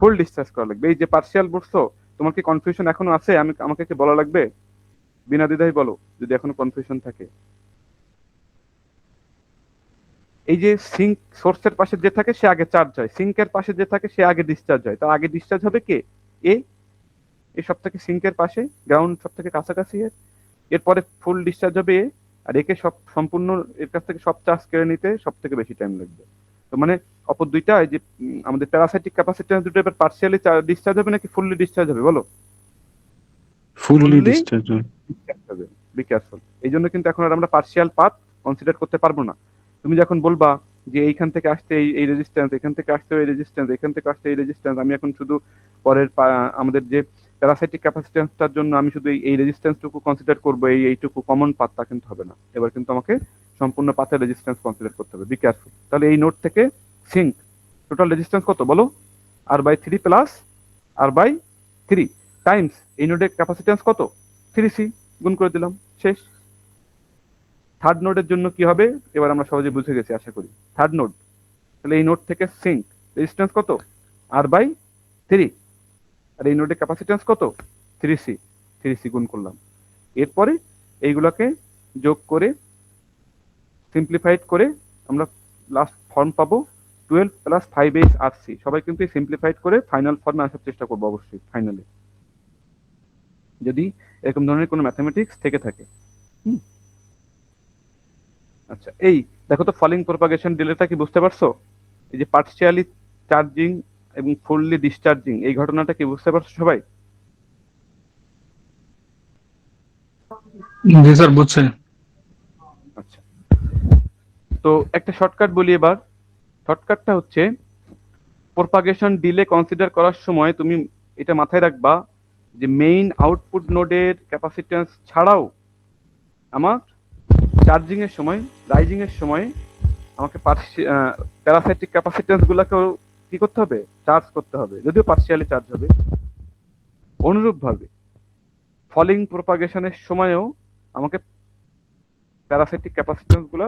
ফুল ডিসচার্জ করা লাগবে। এই যে পার্সিয়াল বলছো, তোমার কি কনফিউশন এখনো আছে? আমাকে কি বলা লাগবে? বিনা দ্বিধায় বলো যদি এখনো কনফিউশন থাকে। এই যে সিঙ্ক সোর্সের পাশে যে থাকে সে আগে চার্জ হয়, সিঙ্কের পাশে যে থাকে সে আগে ডিসচার্জ হয়। তার আগে ডিসচার্জ হবে কে? এ। এই সব থেকে সিঙ্কের পাশে, গ্রাউন্ড সব থেকে কাছাকাছি এরপরে ফুল ডিসচার্জ হবে এ, আর একে সব সম্পূর্ণ এর কাছ থেকে সব চার্জ কেড়ে নিতে সব থেকে বেশি টাইম লাগবে। তো মানে অপর দুইটা এই যে আমাদের প্যারাসাইটিক ক্যাপাসিট্যান্স দুটো এবার পার্সিয়ালি ডিসচার্জ হবে নাকি ফুললি ডিসচার্জ হবে বলো? Fully Fully discharge. Be careful. এই জন্য কিন্তু এখন আর আমরা পার্শিয়াল পাথ কনসিডার করতে পারবো না। তুমি যখন বলবা যে এইখান থেকে আসতে এই রেজিস্ট্যান্স, এখান থেকে আসতে এই রেজিস্ট্যান্স, এখান থেকে আসতে এই রেজিস্ট্যান্স, আমি এখন শুধু পরের আমাদের যে প্যারাসাইটিক ক্যাপাসিট্যান্সটার জন্য আমি শুধু এই রেজিস্ট্যান্সটুকু কনসিডার করবো, এইটুকু কমন পাথ, তা কিন্তু হবে না। এবার কিন্তু আমাকে সম্পূর্ণ পাথের রেজিস্ট্যান্স কনসিডার করতে হবে। Be careful. তাহলে এই নোড থেকে সিঙ্ক টোটাল রেজিস্ট্যান্স কত বলো? R/3 প্লাস R/3 টাইমস এই নোডের ক্যাপাসিট্যান্স কত? 3C, গুণ করে দিলাম, শেষ। থার্ড নোডের জন্য কি হবে এবার আমরা সহজে বুঝে গেছি আশা করি। থার্ড নোড, তাহলে এই নোড থেকে সিঙ্ক রেজিস্ট্যান্স কত? R/3, আর এই নোডের ক্যাপাসিট্যান্স কত? 3C গুণ করলাম। এরপরে এইগুলোকে যোগ করে সিম্পলিফাইড করে আমরা লাস্ট ফর্ম পাবো 12 প্লাস 5H/RC। সবাই কিন্তু সিম্পলিফাইড করে ফাইনাল ফর্মে আসার চেষ্টা করবো অবশ্যই ফাইনালে, যদি এরকম ধরনের কোনো ম্যাথমেটিক্স থেকে থাকে। আচ্ছা, এই দেখো তো ফলিং প্রপাগেশন ডিলেটা কি বুঝতে পারছো? এই যে পার্শিয়ালি চার্জিং এবং ফুললি ডিসচার্জিং, এই ঘটনাটা কি বুঝতে পারছো সবাই? জি স্যার, বুঝছে। আচ্ছা, তো একটা শর্টকাট বলি এবার। শর্টকাটটা হচ্ছে প্রপাগেশন ডিলে কনসিডার করার সময় তুমি এটা মাথায় রাখবা যে মেইন আউটপুট নোডের ক্যাপাসিট্যান্স ছাড়াও আমার চার্জিং এর সময়, রাইজিং এর সময় আমাকে প্যারাসাইটিক ক্যাপাসিট্যান্স গুলাকেও কি করতে হবে? চার্জ করতে হবে, যদিও পার্শিয়ালি চার্জ হবে। অনুরূপভাবে ফলিং প্রপাগেশনের সময়ও আমাকে প্যারাসাইটিক ক্যাপাসিট্যান্স গুলো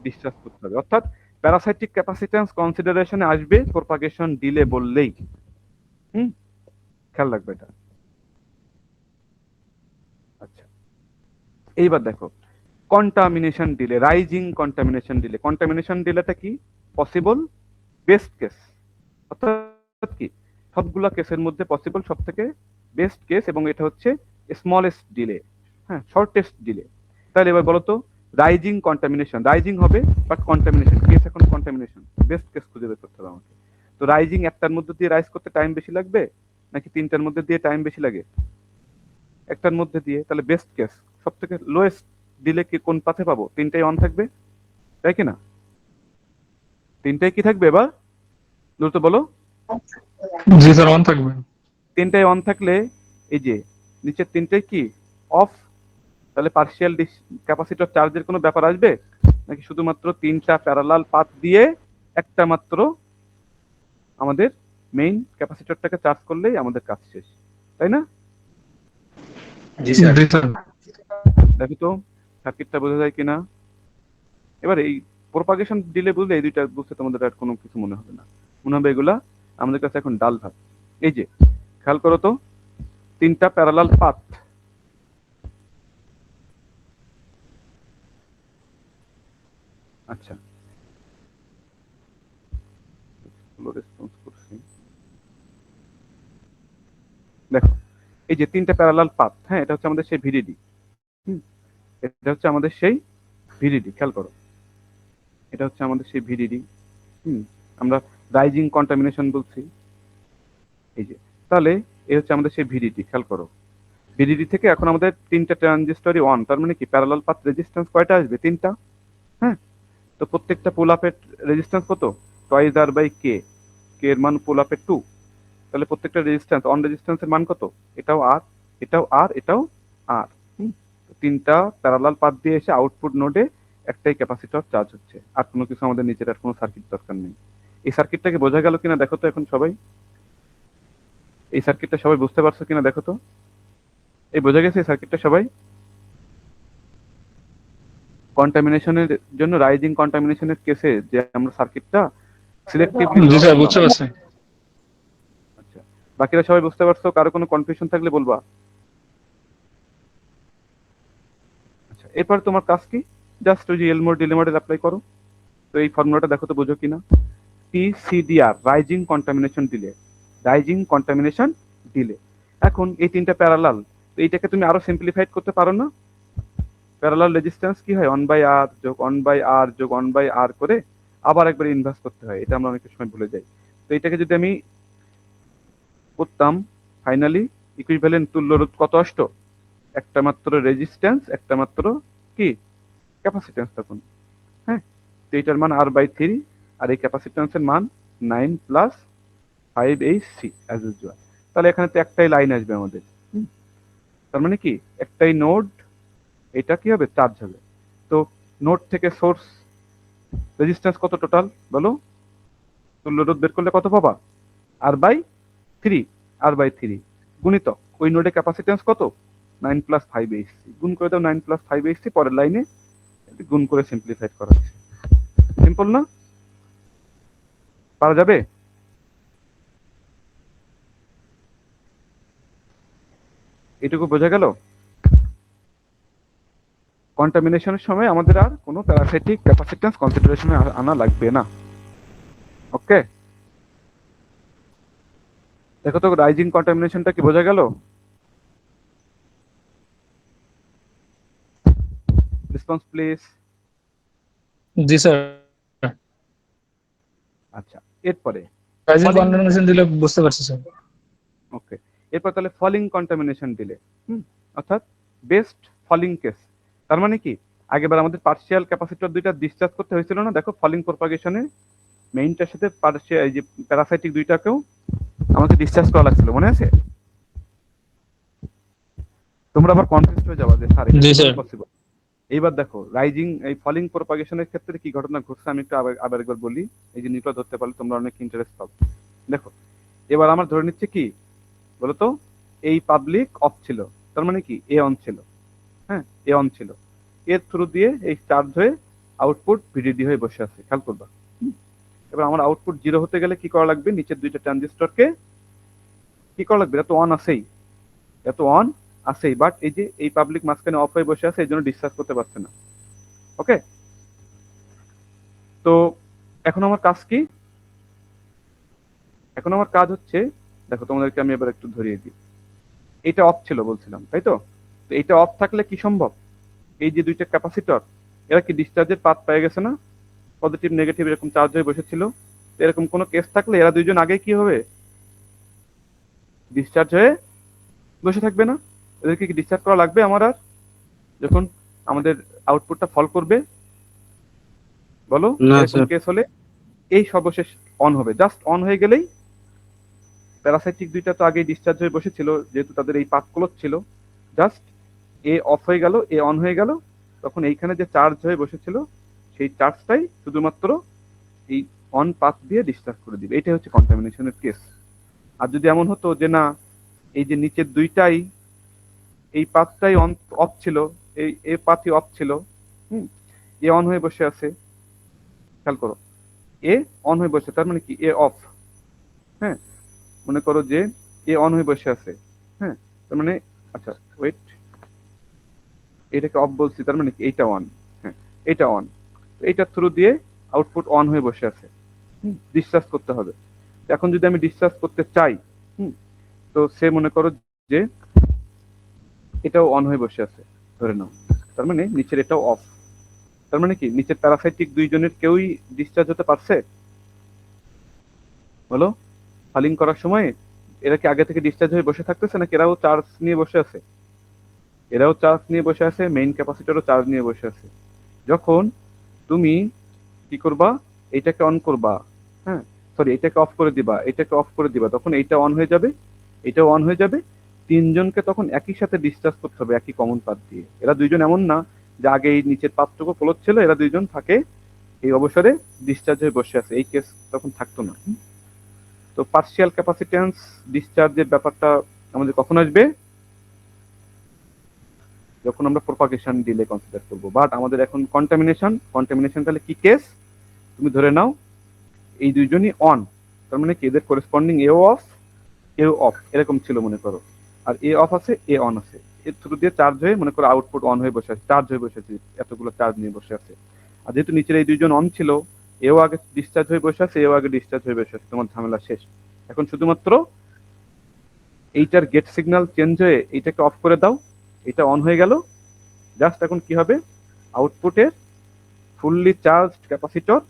ডিসচার্জ করতে হবে। অর্থাৎ প্যারাসাইটিক ক্যাপাসিট্যান্স কনসিডারেশনে আসবে প্রপাগেশন ডিলে বললেই। খেয়াল রাখবে এটা। আচ্ছা, এইবার দেখো contamination delay, rising contamination delay. Contamination ডিলেটা কি? পসিবল বেস্ট কেস, অর্থাৎ কি সবগুলা কেসের মধ্যে পসিবল সব থেকে বেস্ট কেস, এবং এটা হচ্ছে স্মলেস্ট ডিলে, হ্যাঁ, শর্টেস্ট ডিলে। তাহলে এবার বলো তো রাইজিং কন্টামিনেশন, রাইজিং হবে বাট কন্টামিনেশন কেস, এখন কন্টামিনেশন বেস্ট কেস খুঁজে বের করতে হবে আমাকে। তো রাইজিং একটার মধ্যে দিয়ে রাইজ করতে টাইম বেশি লাগবে নাকি তিনটার মধ্যে দিয়ে টাইম বেশি লাগে? একটার মধ্যে দিয়ে। তাহলে বেস্ট কেস সব থেকে লোয়েস্ট দিলে কি কোন পাথে পাবো? তিনটাই অন থাকবে, তাই কিনা? তিনটাই কি থাকবে এবার দ্রুত বলো? জি স্যার, অন থাকবে। তিনটাই অন থাকলে এই যে নিচের তিনটাই কি অফ। তাহলে পার্শিয়াল ক্যাপাসিটর চার্জের কোনো ব্যাপার আসবে নাকি শুধুমাত্র তিনটা প্যারালাল পাথ দিয়ে একটা মাত্র আমাদের মেইন ক্যাপাসিটরটাকে চার্জ করলেই আমাদের কাজ শেষ, তাই না? জি স্যার। জি স্যার। দেখো তো সার্কিটটা বোঝা যায় কিনা। এবার এই প্রপাগেশন ডিলে বুঝলে এই দুইটা বুঝতে তোমাদের আর কোনো কিছু মনে হবে না, মনে হবে এগুলা আমাদের কাছে এখন ডাল ভাত। এই যে খেয়াল করো তো তিনটা প্যারালাল পাথ, আচ্ছা রেসপন্স করছি, দেখো এই যে তিনটা প্যারালাল পাথ, হ্যাঁ, এটা হচ্ছে আমাদের সেই ভিডিডি। এটা হচ্ছে আমাদের সেই ভিডিডি, খেয়াল করো এটা হচ্ছে আমাদের সেই ভিডিডি। আমরা রাইজিং কন্টামিনেশন বলছি এই যে। তাহলে এই হচ্ছে আমাদের সেই ভিডিডি, খেয়াল করো ভিডিডি থেকে এখন আমাদের তিনটা ট্রানজিস্টরই অন, তার মানে কি প্যারালাল পাথ রেজিস্ট্যান্স কয়টা আসবে? তিনটা, হ্যাঁ। তো প্রত্যেকটা পুল আপের রেজিস্ট্যান্স কত? টয়েস R/K, কে এর মান পুল আপের 2। তাহলে প্রত্যেকটা রেজিস্ট্যান্স অন রেজিস্ট্যান্সের মান কত? এটাও আর, এটাও আর, এটাও আর। তিনটা প্যারালাল পাথ দিয়ে এসে আউটপুট নোডে একটাই ক্যাপাসিটর চার্জ হচ্ছে, আর কোনো কিছু আমাদের নিচের আর কোনো সার্কিট দরকার নেই। এই সার্কিটটাকে বোঝা গেল কিনা দেখো তো এখন সবাই? এই সার্কিটটা সবাই বুঝতে পারছো কিনা দেখো তো? এই বোঝা গেছে এই সার্কিটটা সবাই? কন্টামিনেশনের জন্য, রাইজিং কন্টামিনেশনের কেসে যে আমরা সার্কিটটা সিলেক্টিভলি, জি স্যার, বুঝতে পারছি। আচ্ছা, বাকিরা সবাই বুঝতে পারছো? কারো কোনো কনফিউশন থাকলে বলবা। আচ্ছা, এরপর তোমার কাজ কি? জাস্ট ওই যে এলমোর ডিলে মডেল অ্যাপ্লাই করো। তো এই ফর্মুলাটা দেখো তো বোঝো কিনা? PCDR, rising contamination delay, rising contamination delay. এখন এই তিনটা প্যারালাল, তো এইটাকে তুমি আরো সিম্পলিফাইড করতে পারো না? প্যারালাল রেজিস্ট্যান্স কি হয়? 1/R যোগ 1/R যোগ 1/R করে আবার একবার ইনভার্স করতে হয়, এটা আমরা অনেক সময় ভুলে যাই। তো এটাকে যদি আমি করতাম ফাইনালি ইকুইভ্যালেন্ট তুল্য রোধ কত আসতো? একটা মাত্র রেজিস্ট্যান্স, একটা মাত্র কি ক্যাপাসিট্যান্স তখন। হ্যাঁ, তো এইটার মান R/3 আর এই ক্যাপাসিট্যান্সের মান 9+5Hc অ্যাজ ইউজুয়াল। তাহলে এখানে তো একটাই লাইন আসবে আমাদের। তার মানে কি একটাই নোড, এটা কি হবে চার্জ হবে। তো নোড থেকে সোর্স রেজিস্ট্যান্স কত টোটাল বলো, তুল্য রোধ বের করলে কত পাবা, R/3 গুণিতক ওই নোডে ক্যাপাসিট্যান্স কত 9+5Hc, গুণ করে দাও 9+5Hc, পরের লাইনে গুণ করে সিম্পলিফাইড করা হচ্ছে। সিম্পল না, পারা যাবে? এটুকু বোঝা গেল। কন্টামিনেশনের সময় আমাদের আর কোনো প্যারাসাইটিক ক্যাপাসিট্যান্স কনসিডারেশনে আনা লাগবে না। ওকে, দেখো তো রাইজিং কন্টামিনেশনটা কি বোঝা গেল? Response please. G sir. আচ্ছা, এরপরে রাইজিং Falling- কন্টামিনেশন দিলে বুঝতে পারছি স্যার। ওকে, এরপর তাহলে ফলিং কন্টামিনেশন দিলে, অর্থাৎ বেস্ট ফলিং কেস। তার মানে কি আগেবার আমাদের পার্শিয়াল ক্যাপাসিটর দুইটা ডিসচার্জ করতে হয়েছিল না, দেখো ফলিং প্রপাগেশনে মেইনটার সাথে পার্শিয়াল এই যে প্যারাসাইটিক দুইটাকেও আমাকে ডিসচার্জ করা লাগছিল, মনে আছে? তোমরা আবার কনফিউজ হয়ে যাবা যে স্যার জি, এটা স্যার। পসিবল। এইবার দেখো রাইজিং এই ফলিং প্রপাগেশনের ক্ষেত্রে কি ঘটনা ঘটছে আমি একটু আবার একবার বলি, এই জিনিসটা ধরতে পারলে তোমরা অনেক ইন্টারেস্ট পাবে। দেখো এবার আমার ধরে নিচ্ছে কি বলতো, এই পাবলিক অফ ছিল, তার মানে কি এ অন ছিল। হ্যাঁ, এ অন ছিল, এর থ্রু দিয়ে এই চার্জ হয়ে আউটপুট ভিডিডি হয়ে বসে আছে, খেয়াল করবা। এবার আমার আউটপুট 0 হতে গেলে কি করা লাগবে, নিচের দুইটা ট্রানজিস্টরকে কি করা লাগবে, এত অন আছেই, এত অন আছেই, বাট এই যে এই পাবলিক মাঝখানে অফ হয়ে বসে আছে, এই জন্য ডিসচার্জ করতে পারছে না। ওকে, তো এখন আমার কাজ কি, এখন আমার কাজ হচ্ছে, দেখো তোমাদেরকে আমি এবার একটু ধরিয়ে দিই। এটা অফ ছিল বলছিলাম, তাই তো? তো এটা অফ থাকলে কি সম্ভব, এই যে দুইটা ক্যাপাসিটর এরা কি ডিসচার্জের পাথ পেয়ে গেছে না, পজিটিভ নেগেটিভ এরকম চার্জ হয়ে বসেছিল। তো এরকম কোনো কেস থাকলে এরা দুইজন আগে কি হবে, ডিসচার্জ হয়ে বসে থাকবে না? এদেরকে কি ডিসচার্জ করা লাগবে আমার আর, যখন আমাদের আউটপুটটা ফল করবে? বলো, না, এরকম স্যার। কেস হলে এই সর্বশেষ অন হবে, জাস্ট অন হয়ে গেলেই প্যারাসাইটিক দুইটা তো আগেই ডিসচার্জ হয়ে বসেছিল, যেহেতু তাদের এই পাথ ক্লোজ ছিল, জাস্ট এ অফ হয়ে গেল, এ অন হয়ে গেল, তখন এইখানে যে চার্জ হয়ে বসেছিল সেই চার্জটাই শুধুমাত্র এই অন পাথ দিয়ে ডিসচার্জ করে দিবে। এটাই হচ্ছে কন্টামিনেশনের কেস। আর যদি এমন হতো যে না, এই যে নিচের দুইটাই এই পাথটাই অন অফ ছিল, এই পাথই অফ ছিল, এ অন হয়ে বসে আছে, খেয়াল করো, এ অন হয়ে বসে, তার মানে কি এ অফ। হ্যাঁ, মনে করো যে এ অন হয়ে বসে আছে। হ্যাঁ, তার মানে আচ্ছা ওয়েট, এটাকে অফ বলছি, তার মানে কি এইটা অন। হ্যাঁ, এটা অন, এইটার থ্রু দিয়ে আউটপুট অন হয়ে বসে আছে, ডিসচার্জ করতে হবে। এখন যদি আমি ডিসচার্জ করতে চাই, তো সে মনে করো যে এটাও অন হয়ে বসে আছে ধরে নাও, তার মানে নিচের এটাও অফ, তার মানে কি নিচের প্যারাসাইটিক দুইজনের কেউই ডিসচার্জ হতে পারছে? বলো, ফালিং করার সময় এরা কি আগে থেকে ডিসচার্জ হয়ে বসে থাকতেছে নাকি এরাও চার্জ নিয়ে বসে আছে? এরাও চার্জ নিয়ে বসে আছে, মেইন ক্যাপাসিটরও চার্জ নিয়ে বসে আছে। যখন তুমি কি করবা, এইটাকে অন করবা, হ্যাঁ সরি এটাকে অফ করে দিবা, এটাকে অফ করে দিবা, তখন এইটা অন হয়ে যাবে, এটাও অন হয়ে যাবে। তিনজনকে তখন একই সাথে ডিসচার্জ করতে হবে একই কমন পাথ দিয়ে। এরা দুইজন এমন না যে আগে এই নিচের পাথটুকু ক্লোজ ছিল, এরা দুইজন থাকে এই অবসরে ডিসচার্জ হয়ে বসে আছে, এই কেস তখন থাকতো না। তো পার্শিয়াল ক্যাপাসিট্যান্স ডিসচার্জের ব্যাপারটা আমাদের কখন আসবে, যখন আমরা প্রপাগেশন ডিলে কনসিডার করবো। বাট আমাদের এখন কন্টামিনেশন তাহলে কি কেস, তুমি ধরে নাও এই দুইজনই অন, তার মানে কি এদের করেসপন্ডিং এও অফ এরকম ছিল মনে করো, আর এ অফ আছে এ অন আছে, এর থ্রু দিয়ে চার্জ হয়ে মনে করো আউটপুট অন হয়ে বসে আছে, চার্জ হয়ে বসে আছে, এতগুলো চার্জ নিয়ে বসে আছে। আর যেহেতু নিচের এই দুইজন অন ছিল, এও আগে ডিসচার্জ হয়ে বসে আছে, এও আগে ডিসচার্জ হয়ে বসে আছে, তোমার ঝামেলা শেষ। এখন শুধুমাত্র এইটার গেট সিগন্যাল চেঞ্জ হয়ে এইটাকে অফ করে দাও, এটা অন হয়ে গেল, জাস্ট এখন কি হবে, আউটপুটের ফুললি চার্জ ক্যাপাসিটর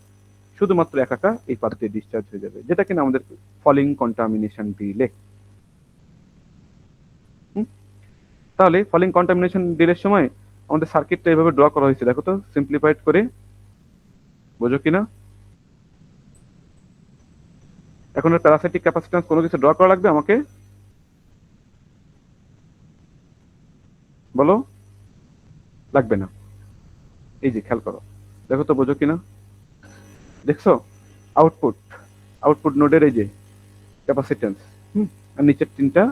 শুধুমাত্র একাকা এই পাথ দিয়ে ডিসচার্জ হয়ে যাবে, যেটা কিনা আমাদের ফলিং কন্টামিনেশন ডিলে। তাহলে ফলিং কন্টামিনেশন ডিলের সময় আমাদের সার্কিটটা এইভাবে ড্র করা হয়েছে, দেখো তো সিম্পলিফাইড করে, বোঝো কিনা? এখন আর প্যারাসাইটিক ক্যাপাসিট্যান্স কোনো কিছু ড্র করা লাগবে আমাকে, বলো? লাগবে না। এই যে খেয়াল করো, দেখো তো বোঝো কিনা? দেখছো আউটপুট, আউটপুট নোডের এই যে ক্যাপাসিট্যান্স, আর নিচের তিনটা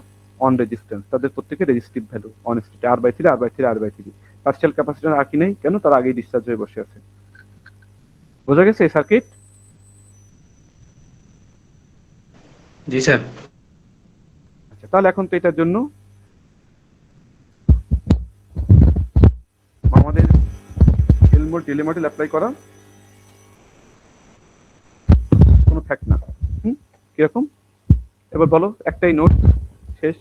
অন রেজিস্ট্যান্স, তাদের প্রত্যেকে রেজিস্টিভ ভ্যালু অন স্টেটে R/3 R/3 R/3। Partial capacitance আর কি নেই, কেন? তার আগেই ডিসচার্জ হয়ে বসে আছে। বোঝা গেছে এই সার্কিট? জি স্যার। আচ্ছা, তাহলে এখন তো এটার জন্য আমাদের হেলমোল্টজ ডিলে মডেল অ্যাপ্লাই করা কোনো ফ্যাক্ট না। কিরকম? এবার বলো, একটাই নোড শেষ,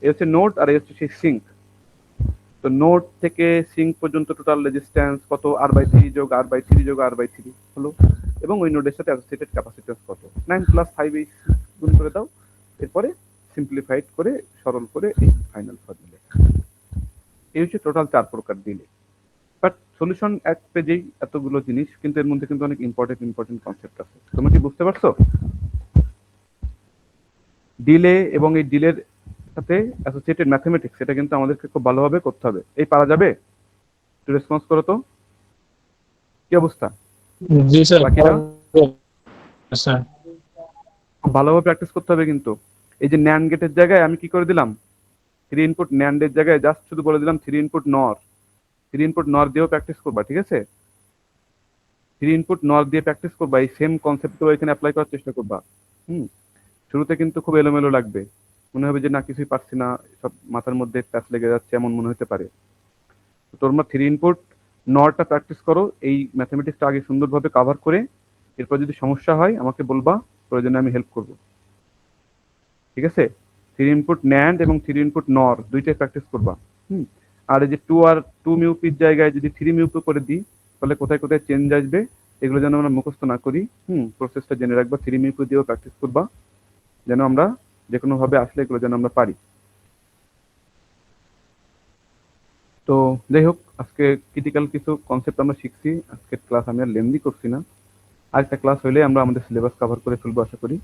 এ হচ্ছে নোড আর এ হচ্ছে সেই সিঙ্ক। তো নোড থেকে সিঙ্ক পর্যন্ত টোটাল রেজিস্ট্যান্স কত? R/3 যোগ R/3 যোগ R/3 হলো, এবং ওই নোডের সাথে অ্যাসোসিয়েটেড ক্যাপাসিট্যান্স কত? 9 + 5 এই গুণ করে দাও, এরপরে সিম্পলিফাইড করে সরল করে এই ফাইনাল ফর্মুলা। এই হচ্ছে টোটাল 4 প্রকার দিলে। বাট সলিউশন এক পেজেই এতগুলো জিনিস, কিন্তু এর মধ্যে কিন্তু অনেক ইম্পর্টেন্ট কনসেপ্ট আছে। তুমি কি বুঝতে পারছো? ডিলে এবং এই ডিলের সাথে অ্যাসোসিয়েটেড ম্যাথমেটিক্স, এটা কিন্তু আমাদেরকে খুব ভালোভাবে করতে হবে। এই পারা যাবে? একটু রেসপন্স করো তো, কি অবস্থা? জি স্যার। বাকিরা স্যার খুব ভালোভাবে প্র্যাকটিস করতে হবে কিন্তু। এই যে ন্যান্ড গেটের জায়গায় আমি কি করে দিলাম, 3 ইনপুট ন্যান্ডের জায়গায় জাস্ট শুধু বলে দিলাম 3 ইনপুট নর। 3 ইনপুট নর দিয়েও প্র্যাকটিস করবা, ঠিক আছে? 3 ইনপুট নর দিয়ে প্র্যাকটিস করবা, এই সেম কনসেপ্টগুলো এখানে অ্যাপ্লাই করার চেষ্টা করবা। শুরুতে কিন্তু খুব এলোমেলো লাগবে, মনে হবে যে না কিছুই পারছি না, সব মাথার মধ্যে প্যাচ লেগে যাচ্ছে, এমন মনে হতে পারে। তো তোমরা 3 ইনপুট নরটা প্র্যাকটিস করো, এই ম্যাথমেটিক্সটা আগে সুন্দরভাবে কভার করে, এরপর যদি সমস্যা হয় আমাকে বলবা, প্রয়োজনে আমি হেল্প করব, ঠিক আছে? 3 ইনপুট ন্যান্ড এবং 3 ইনপুট নর দুইটাই প্র্যাকটিস করবা। আর এই যে 2 মিউপির জায়গায় যদি 3 মিউপি করে দিই, তাহলে কোথায় কোথায় চেঞ্জ আসবে এগুলো যেন আমরা মুখস্থ না করি, প্রসেসটা জেনে রাখবা। 3 মিউপি দিয়েও প্র্যাকটিস করবা, যেন আমরা যে কোনো ভাবে আসলে এগুলো যেন আমরা পারি। তো যাই হোক, আজকে ক্রিটিক্যাল কিছু কনসেপ্ট আমরা শিখছি। আজকের ক্লাস আমি আর লেন্দি করছি না, আরেকটা ক্লাস হইলে আমরা আমাদের সিলেবাস কভার করে ফেলবো আশা করি।